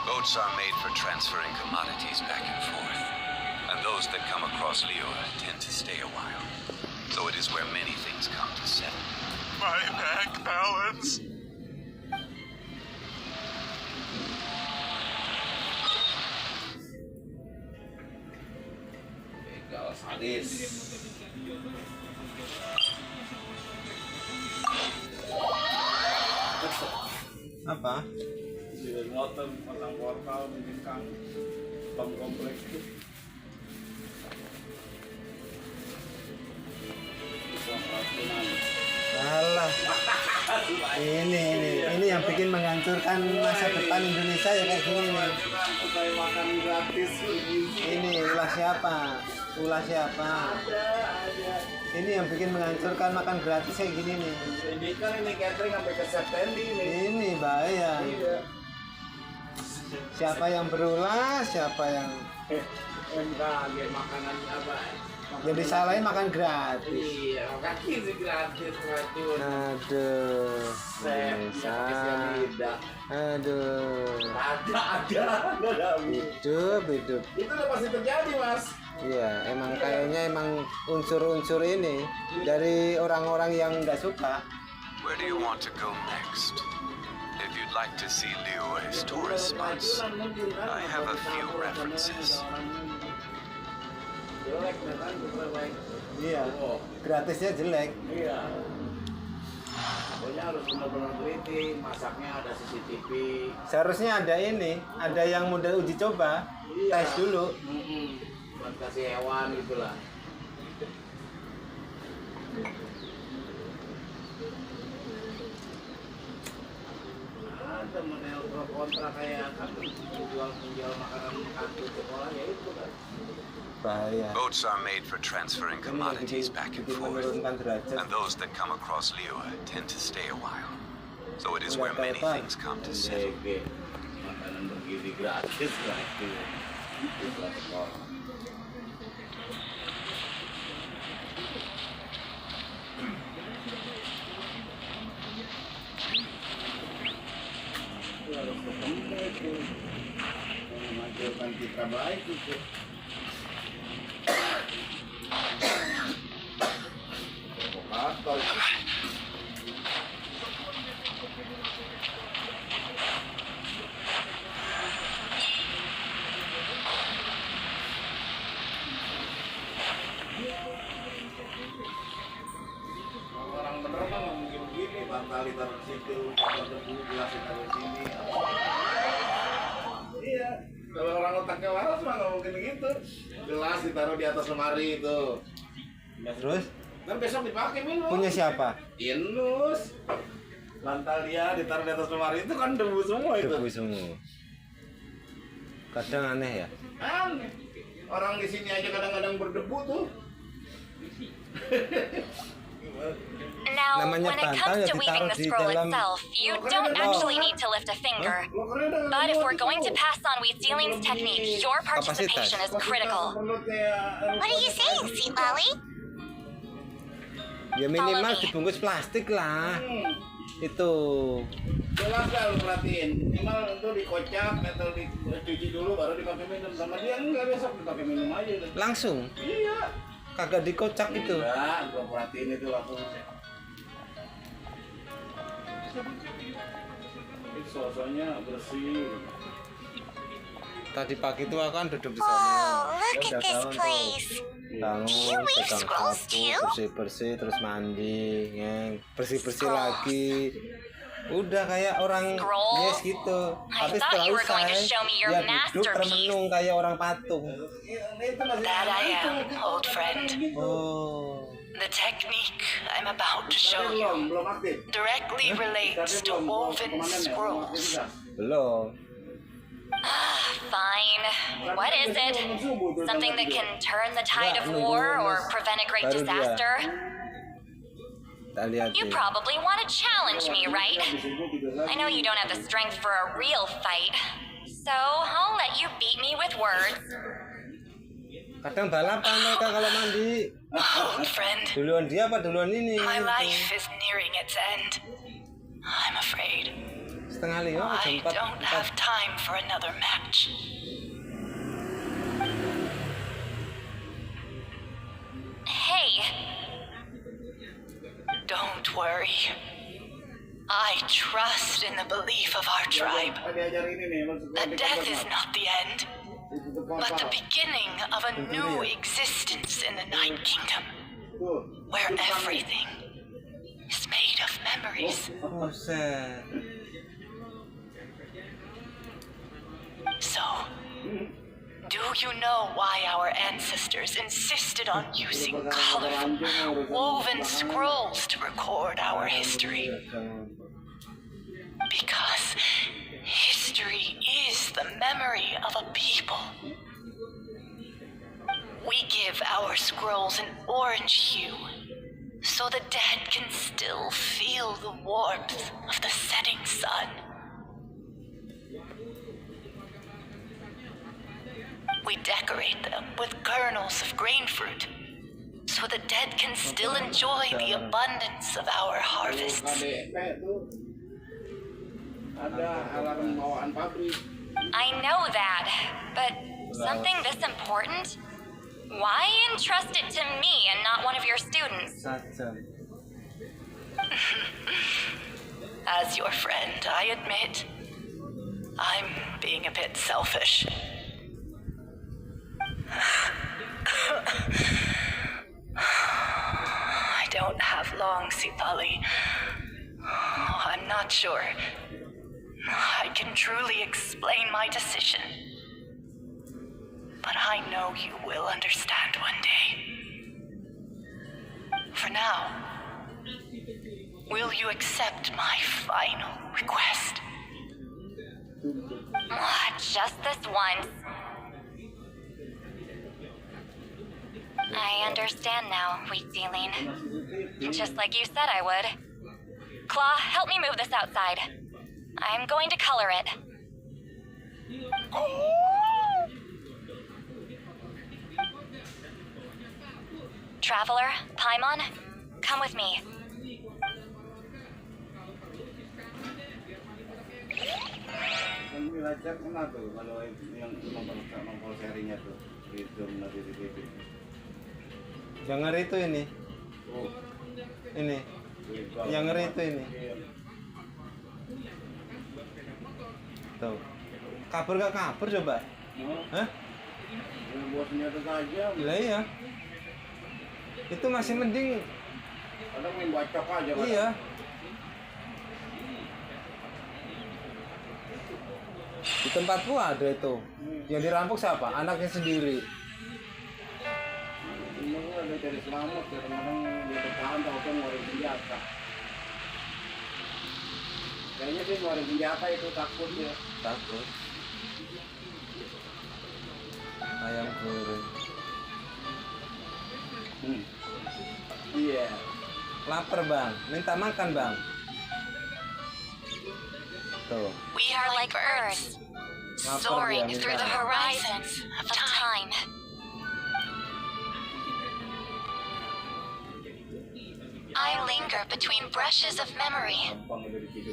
Boats are made for transferring commodities back and forth. And those that come across Liyue tend to stay a while. So it is where many things come to settle. My bank balance. Begal sadis. Apa? Sudah ngotot pasang portal bikin kang bom kompleks itu. Alah. Ini yang bikin menghancurkan masa depan Indonesia ya kayak gini nih. Supaya makan gratis. Ini ulah siapa? Ulah siapa? Ini yang bikin menghancurkan makan gratis kayak gini nih. Ini kan ini catering sampai ke September ini. Ini bahaya. Siapa yang berulah, siapa yang Enggak, makanan apa? jadi salahin makan gratis. Iya, makan gizi gratis racun. Aduh, Bisa. Aduh, Ada. hidup. Itu udah pasti terjadi, Mas. Iya, emang kayaknya unsur-unsur ini dari orang-orang yang nggak suka. Where do you want to go next? If you'd like to see Liyue's tourist spots, I have a few references. Jelek kan, baik. Iya, gratisnya jelek. Iya. Pokoknya harus benar-benar teliti, masaknya ada CCTV. Seharusnya ada yang model uji coba, tes dulu. Buat kasih hewan gitulah. Ada model pro kontra kayak kan penjual makanan kartu sekolah ya itu kan. Bahaya. Boats are made for transferring commodities back and forth, and those that come across Liyue tend to stay a while. So it is where many things come to settle. Makanan bergizi gratis lah itu. Itu sekolah. Itu harus ketemu itu. Memajukan citra baik itu. Provokator. Orang bener mah nggak mungkin begini, bantal ditaruh di situ, debu gelas ditaruh di sini. Iya, kalau orang otaknya waras mah nggak mungkin gitu. Gelas ditaruh di atas lemari itu. Terus? Kan besok dipakai minum. Punya siapa? Inus. Bantal dia ditaruh di atas lemari itu kan debu semua itu. Debu semua. Kadang aneh ya. Aneh. Orang di sini aja kadang-kadang berdebu tuh. Now, Namanya when it bantal comes ya to weaving ditaruh the di scroll dalam- itself, you don't actually need to lift a finger. But if we're going to pass on Wheat Ceiling's technique, your participation is critical. What are you saying, Sweet Lolly? Ya minimal Follow me. dibungkus plastik lah. Itu. Jelas lah lu perhatiin. Minimal itu dikocak atau dicuci dulu baru dipakai minum. Sama dia enggak, besok dipakai minum aja. Langsung. Iya. Kagak dikocak itu. Enggak, gua perhatiin itu langsung. Itu suasananya bersih. Tadi pagi tuh aku kan duduk di sana. Oh, look Ya at udah this tahu tuh. place. Bangun, Do you weave pegang scrolls sapu, too? bersih-bersih, terus mandi, bersih-bersih Scrolls. lagi. Udah kayak orang Scroll? yes gitu. I Tapi thought setelah you were going to usai, show me your dia duduk masterpiece. termenung kayak orang patung. That I am, old friend. Oh. The technique I'm about to show you directly relates to woven scrolls. Belum. Fine. What is it? Something that can turn the tide of war or prevent a great disaster? Tak lihat. You probably want to challenge me, right? I know you don't have the strength for a real fight, so I'll let you beat me with words. Kadang balapan mereka kalau mandi. Old friend, Duluan dia apa duluan ini? my life is nearing its end. I'm afraid. Setengah 5 jam I 4. don't have time for another match. Hey, Don't worry. I trust in the belief of our tribe that death is not the end, but the beginning of a new existence in the Night Kingdom, where everything is made of memories. Buset. So, do you know why our ancestors insisted on using colorful, woven scrolls to record our history? Because history is the memory of a people. We give our scrolls an orange hue, so the dead can still feel the warmth of the setting sun. We decorate them with kernels of grain fruit, so the dead can still enjoy the abundance of our harvests. I know that, but something this important? Why entrust it to me and not one of your students? As your friend, I admit, I'm being a bit selfish. I don't have long, Sipali. I'm not sure I can truly explain my decision. But I know you will understand one day. For now, will you accept my final request? Just this once. I understand now, Wheat Ceiling. Just like you said I would. Claw, help me move this outside. I'm going to color it. Traveler, Paimon, come with me. Belajar kena tuh kalau yang nongol serinya tuh di Zoom nanti di TV. Yang ngeri itu ini. Oh. Ini. Yang ngeri itu ini. Tuh. Kabur gak kabur coba? Hah? Buat senjata tajam. Lah iya. Itu masih mending. Kadang main bacok aja. Iya. Di tempatku ada itu. Yang dirampok siapa? Anaknya sendiri. Ini ada dari selamat, kadang-kadang dia bertahan tahu kan ngeluarin senjata. Kayaknya sih ngeluarin senjata itu takut ya. Takut. Ayam goreng. Iya. Lapar bang, minta makan bang. Tuh. We are like birds, soaring through the horizons of time. I linger between brushes of memory,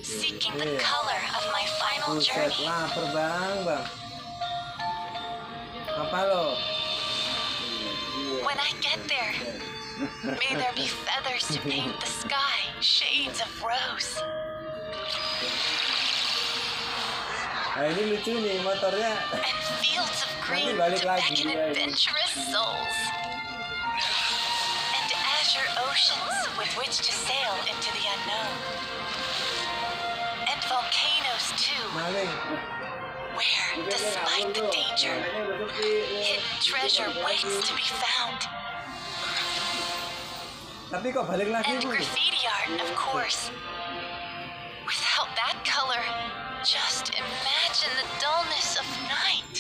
seeking the color of my final journey. Lapar bang. Apa lo? When I get there, may there be feathers to paint the sky, shades of rose. Nah ini lucu nih motornya. And fields of green balik to lagi. beckon adventurous souls. And azure oceans with which to sail into the unknown. volcanoes too, Maling. where, despite the danger, hidden treasure waits to be found. Tapi kok balik lagi And Bu? graffiti art, of course. Without that color, just imagine the dullness of night.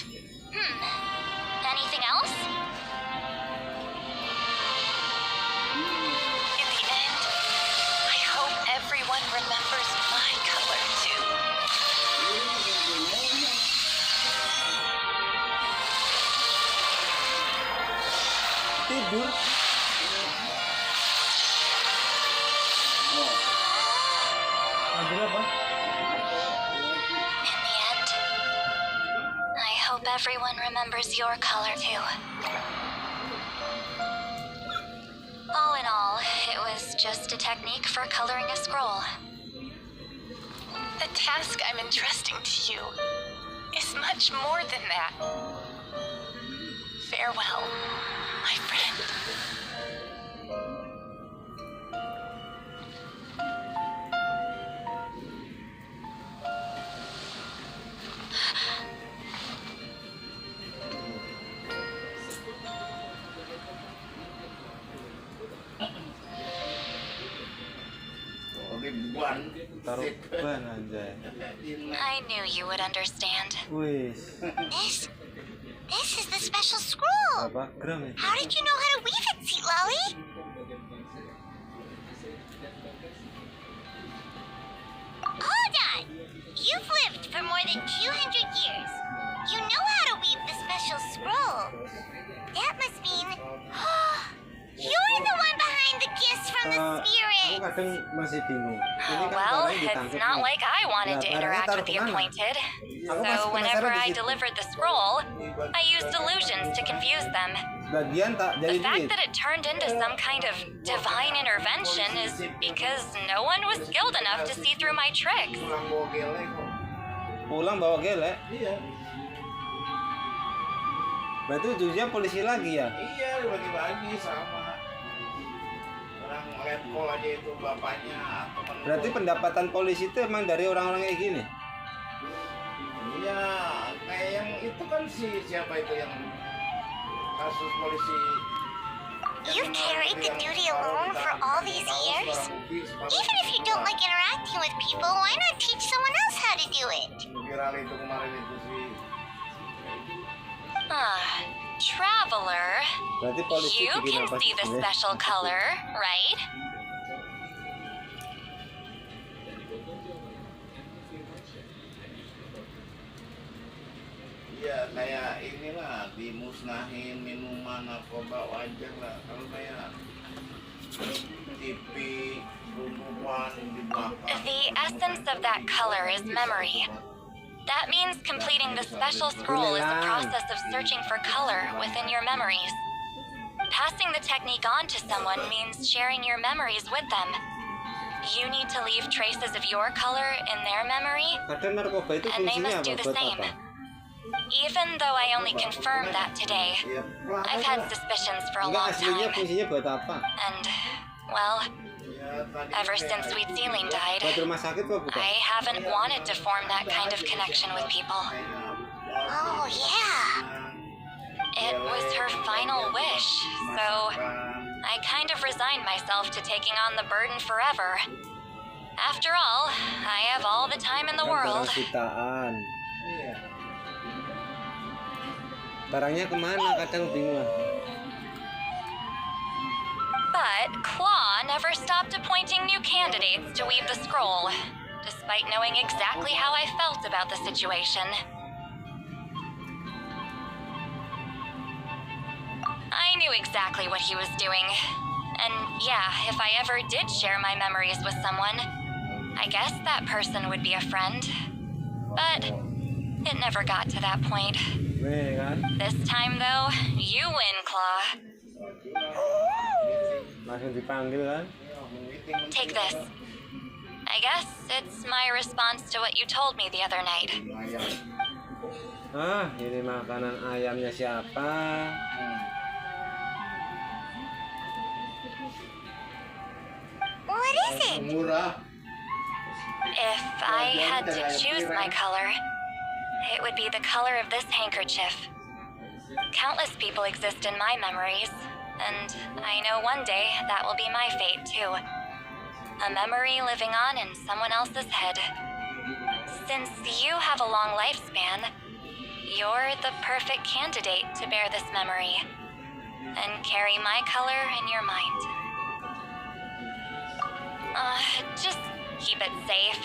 Anything else? In the end, I hope everyone remembers my color too. Tidur. Ambil apa? In the end, I hope everyone remembers your color too. All in all, it was just a technique for coloring a scroll. The task I'm entrusting to you is much more than that. Farewell, my friend. Taruh ban anjay. I knew you would understand. Wis. This is the special scroll. Berapa gram ya? How did you know how to weave it, Seat Lolly? Hold on. You've lived for more than 200 years. You know how to weave the special scroll. That must mean... you're the one behind the gifts from the Aku spirit. kadang masih bingung. Ini kan Well, barangnya it's ditangkap not nih. like I wanted to Nah, barangnya interact taruh with the kemana? appointed. Aku masih So whenever penasaran di I situ. delivered the scroll, I used illusions to confuse them. Bagian tak jadi The fact duit. that it turned into some kind of divine intervention is because no one was skilled enough to see through my tricks. Pulang bawa gelek. Iya. Berarti ujungnya polisi lagi ya? Iya, dibagi-bagi sama. Orang lihat call aja itu bapaknya teman. Berarti pendapatan polisi itu emang dari orang-orang kayak gini? Iya, kayak yang itu kan siapa itu yang kasus polisi. You've carried the duty alone for all these years? Even if you don't like interacting with people, why not teach someone else how to do it? Viral itu kemarin itu sih. Traveler, Berarti polisi you bikin can apa see sih the sebenarnya? special color, right? Iya, kayak inilah dimusnahin minuman narkoba wajar lah. Kalau kayak TV, rumpuan di belakang. The essence of that color is memory. That means completing the special scroll is the process of searching for color within your memories. Passing the technique on to someone means sharing your memories with them. You need to leave traces of your color in their memory, Kadang narkoba itu and they fungsinya must apa? do the Buat same. apa? Even though I only confirmed that today, I've had suspicions for a Enggak, long aslinya time. fungsinya buat apa? And, well, ever since Sweet Ceiling died, Buat rumah sakit apa bukan? I haven't wanted to form that kind of connection with people. Oh, yeah. It was her final wish, so I kind of resigned myself to taking on the burden forever. After all, I have all the time in the Kan world. barang sitaan. Barangnya kemana? Kadang bingung. But Claw never stopped appointing new candidates to weave the scroll, despite knowing exactly how I felt about the situation. I knew exactly what he was doing. And yeah, if I ever did share my memories with someone, I guess that person would be a friend. But it never got to that point. Nih kan, This time, though, you win, Claw. langsung dipanggil kan? Take this. I guess it's my response to what you told me the other night. Ah, ini makanan ayamnya siapa? What is it? Murah. If I had to choose my color, it would be the color of this handkerchief. Countless people exist in my memories, and I know one day that will be my fate too. A memory living on in someone else's head. Since you have a long lifespan, you're the perfect candidate to bear this memory and carry my color in your mind. Just keep it safe.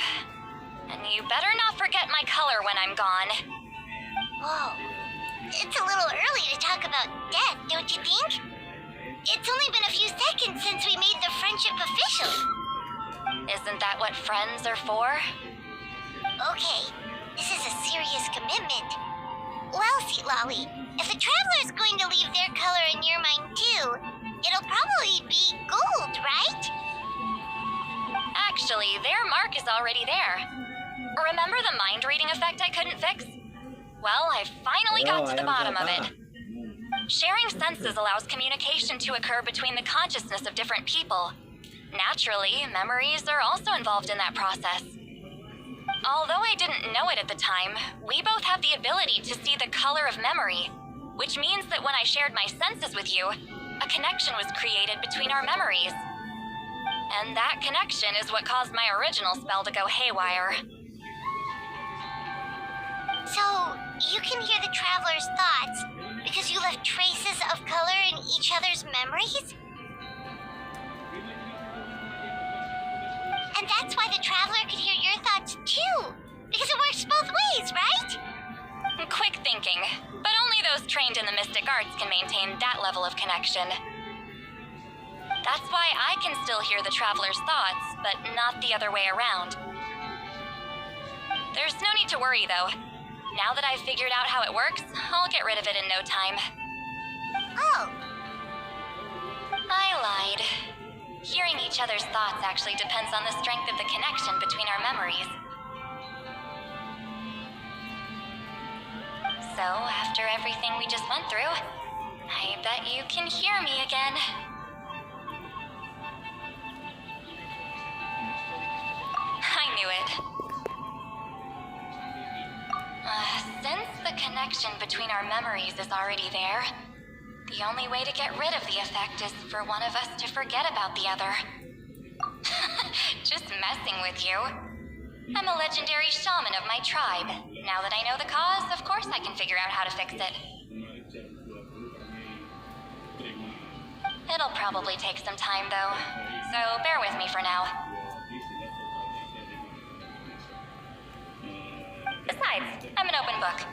And you better not forget my color when I'm gone. Whoa. It's a little early to talk about death, don't you think? It's only been a few seconds since we made the friendship official. Isn't that what friends are for? Okay, this is a serious commitment. Well, Sweet Lolly, if the Traveler's going to leave their color in your mind too, it'll probably be gold, right? Actually, their mark is already there. Remember the mind reading effect I couldn't fix? Well, I finally got to the bottom of it. Sharing senses allows communication to occur between the consciousness of different people. Naturally, memories are also involved in that process. Although I didn't know it at the time, we both have the ability to see the color of memory, which means that when I shared my senses with you, a connection was created between our memories. And that connection is what caused my original spell to go haywire. So, you can hear the Traveler's thoughts because you left traces of color in each other's memories? And that's why the Traveler could hear your thoughts too, because it works both ways, right? Quick thinking, but only those trained in the mystic arts can maintain that level of connection. That's why I can still hear the Traveler's thoughts, but not the other way around. There's no need to worry, though. Now that I've figured out how it works, I'll get rid of it in no time. Oh. I lied. Hearing each other's thoughts actually depends on the strength of the connection between our memories. So, after everything we just went through, I bet you can hear me again. I knew it. Since the connection between our memories is already there, the only way to get rid of the effect is for one of us to forget about the other. Just messing with you. I'm a legendary shaman of my tribe. Now that I know the cause, of course I can figure out how to fix it. It'll probably take some time, though, so bear with me for now. Besides, I'm an open book.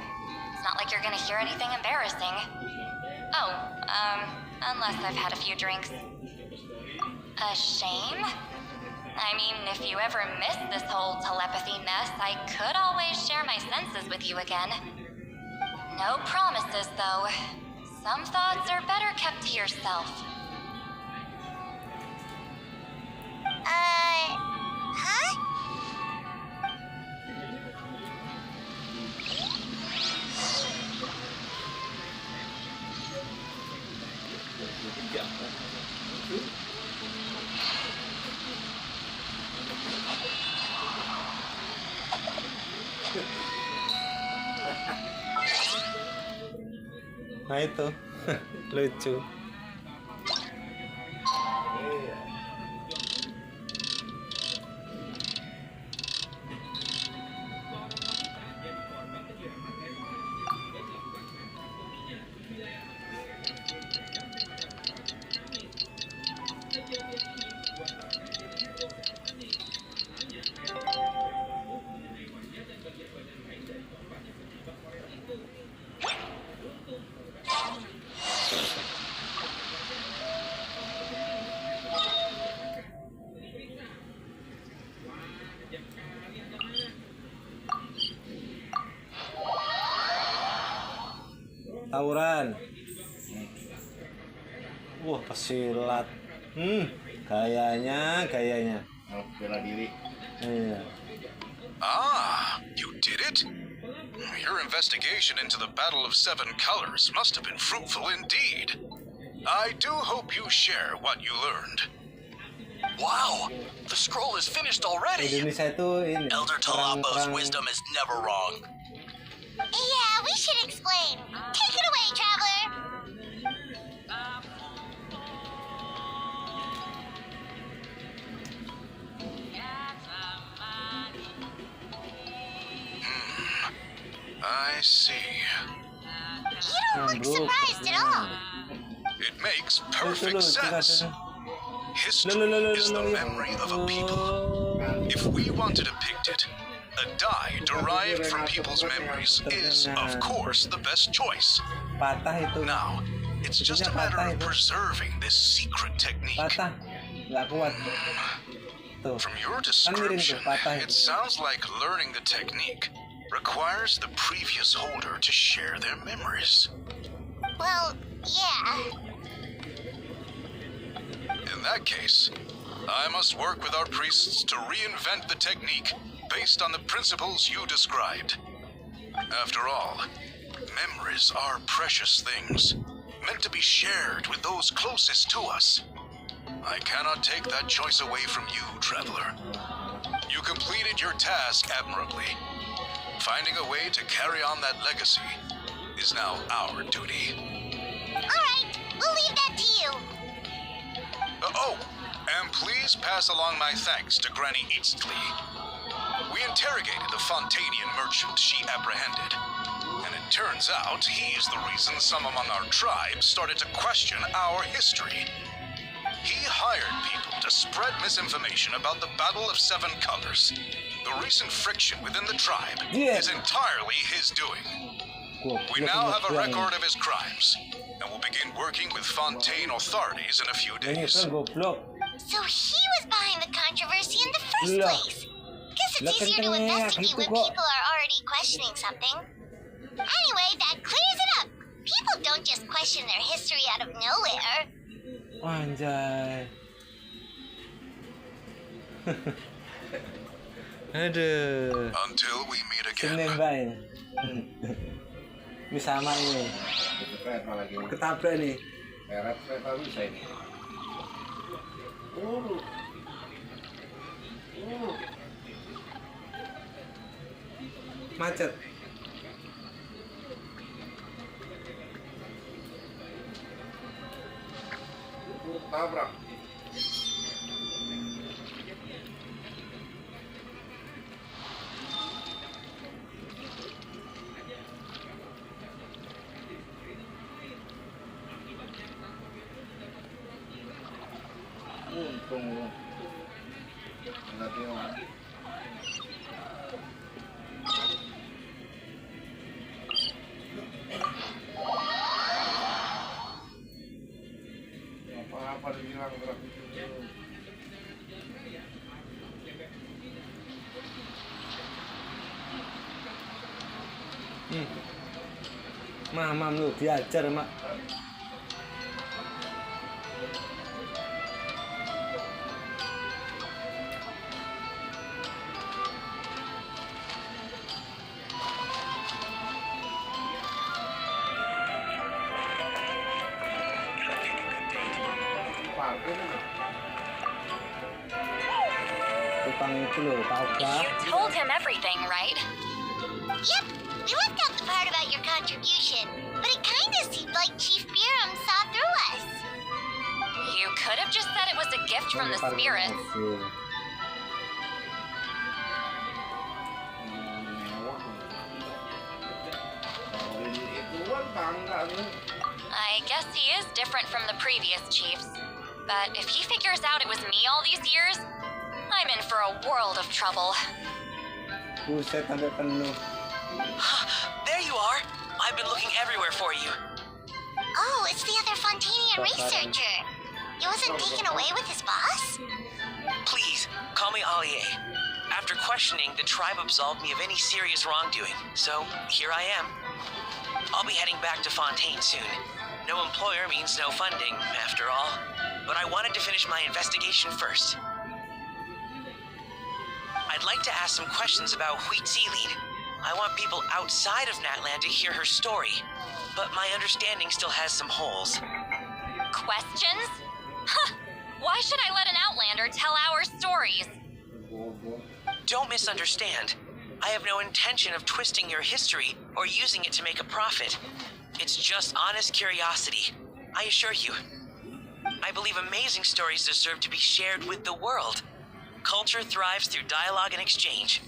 It's not like you're gonna hear anything embarrassing. Oh, unless I've had a few drinks. A shame? I mean, if you ever miss this whole telepathy mess, I could always share my senses with you again. No promises, though. Some thoughts are better kept to yourself. Huh? Nah itu lucu. Tawuran. Wah, pesilat. Gayanya. Bela diri. Iya. Ah, you did it? Your investigation into the Battle of Seven Colors must have been fruitful indeed. I do hope you share what you learned. Wow! The The scroll is finished already. Indonesia itu ini Elder Talapa's wisdom is never wrong. Yeah, we should explain. Take it away, traveler. I see. You don't look surprised at all. It makes perfect sense. History is the memory of a people. If we want to depict it, a dye derived from people's memories is, of course, the best choice. patah itu. Now, it's just a matter of preserving this secret technique. Patah, nggak kuat. Tuh. From your Kan miring description, tuh, patah it itu. sounds like learning the technique requires the previous holder to share their memories. Well, yeah. In that case, I must work with our priests to reinvent the technique based on the principles you described. After all, memories are precious things, meant to be shared with those closest to us. I cannot take that choice away from you, traveler. You completed your task admirably. Finding a way to carry on that legacy is now our duty. All right, we'll leave that to you. And please pass along my thanks to Granny Eastly. We interrogated the Fontanian merchant she apprehended, and it turns out he's the reason some among our tribe started to question our history. He hired people to spread misinformation about the Battle of Seven Colors. The recent friction within the tribe is entirely his doing. We now have a record of his crimes, and will begin working with Fontaine authorities in a few days. So he was behind the controversy in the first place. Guess it's easier to investigate when people are already questioning something. Anyway, that clears it up. People don't just question their history out of nowhere. Anjay. Aduh. Until we meet again. Senin baik. Ini sama ini. Ketabrak nih. Merek kereta bisa ini. Macet. Tabrak. Untung lu. Nggak tengok. Apa-apa dibilang gerak itu. Mam lu diajar, Mak. Tukang itu loh, tahu gak? You told him everything, right? Yep, we left out the part about your contribution, but it kinda seemed like Chief Biram saw through us. You could have just said it was a gift from the spirits. I guess he is different from the previous chiefs. But if he figures out it was me all these years, I'm in for a world of trouble. Buset, sampai penuh. There you are. I've been looking everywhere for you. Oh, it's the other Fontanian researcher. He wasn't taken away with his boss? Please, call me Allier. After questioning, the tribe absolved me of any serious wrongdoing, so here I am. I'll be heading back to Fontaine soon. No employer means no funding, after all. But I wanted to finish my investigation first. I'd like to ask some questions about Wheat Seaweed. I want people outside of Natland to hear her story, but my understanding still has some holes. Questions? Huh. Why should I let an Outlander tell our stories? Don't misunderstand. I have no intention of twisting your history or using it to make a profit. It's just honest curiosity. I assure you. I believe amazing stories deserve to be shared with the world. Culture thrives through dialogue and exchange.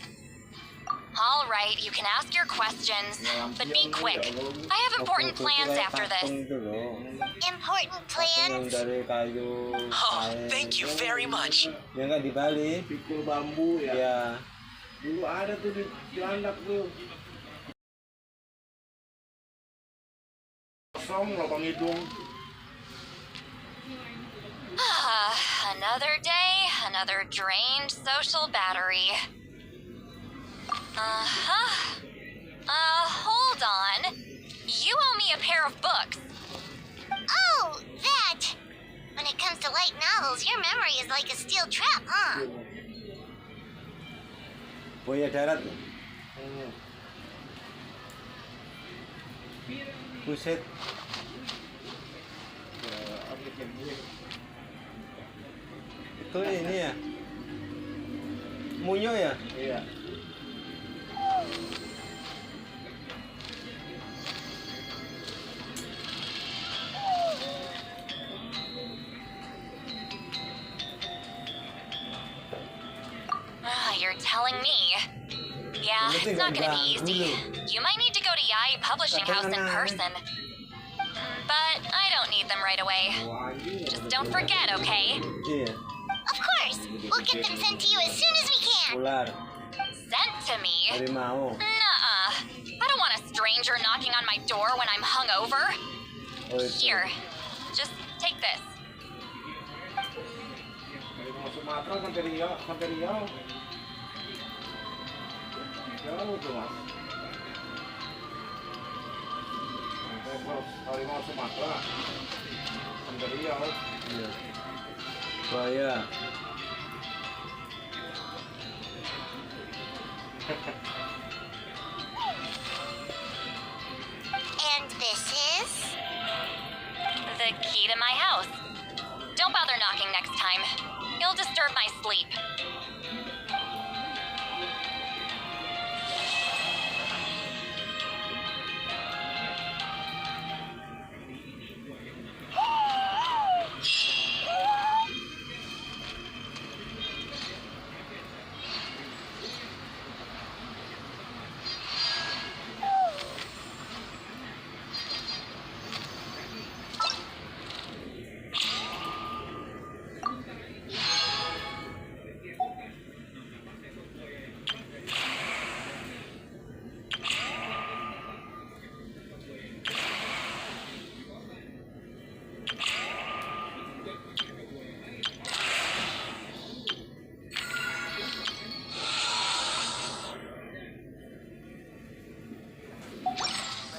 All right, you can ask your questions, but be quick. I have important plans after this. Important plans? Oh, thank you very much. Ya nggak dibalik. Pikul bambu ya. Ya. Dulu ada tuh di Landak tuh. Kosong lubang hidung. Another day, another drained social battery. Hold on. You owe me a pair of books. Oh, that! When it comes to light novels, your memory is like a steel trap, huh? Buaya darat. Buset. Itu ini ya. Munyo ya? Iya. You're telling me. Yeah, it's not gonna be easy. You might need to go to Yai Publishing House in person. But I don't need them right away. Just don't forget, okay? Iya. Of course! We'll get them sent to you as soon as we can! Ular. Sent to me? Harimau. Nuh-uh. I don't want a stranger knocking on my door when I'm hungover. Here, just take this. Dari Sumatera sampai Riau. Jauh tuh mas. Harimau Sumatera sampai Riau. Iya. Buaya. And this is? The key to my house. Don't bother knocking next time. You'll disturb my sleep.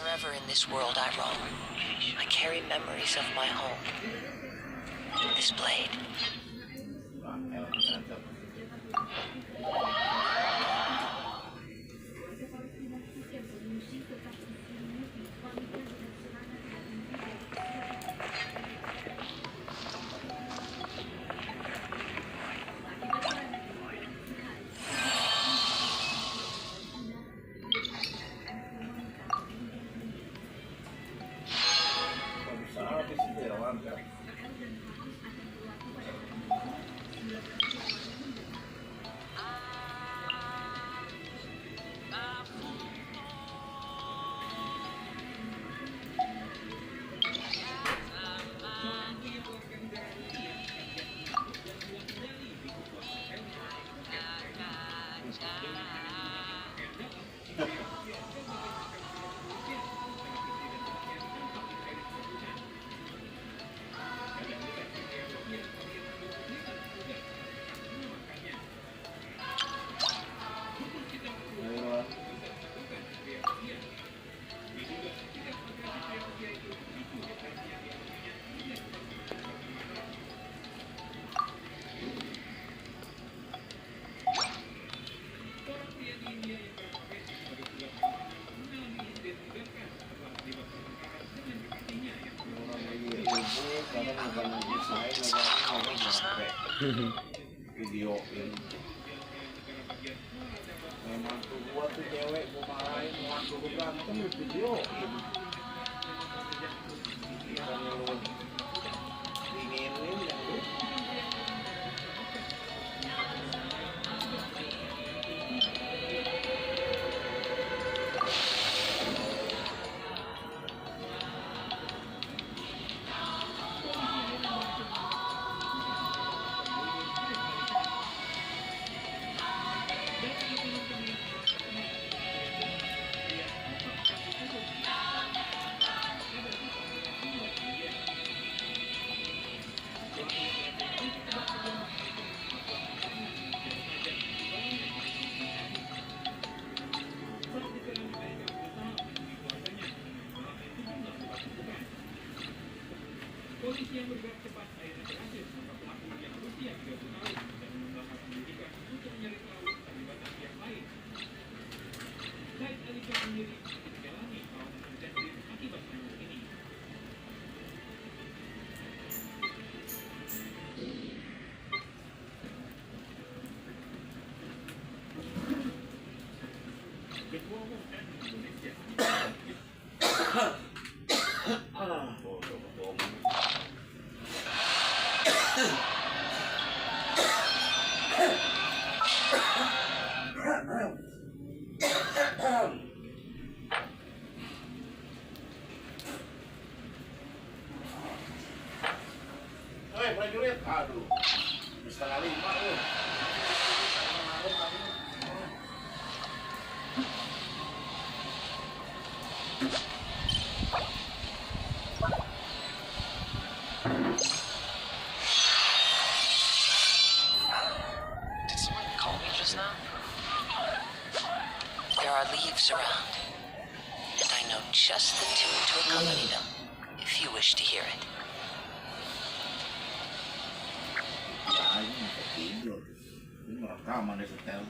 Wherever in this world I roam, I carry memories of my home. This blade. Video ini Memang tuh gua tuh cewek gua marahin, mantu gua berantem lu videoin. Bukannya lu dinginin yang lu. Hei prajurit, aduh, setengah 5 lu. Did someone call me just now? There are leaves around, and I know just the tune to accompany them, if you wish to hear it. Ya, ini mau tidur. Ini rekaman di setel.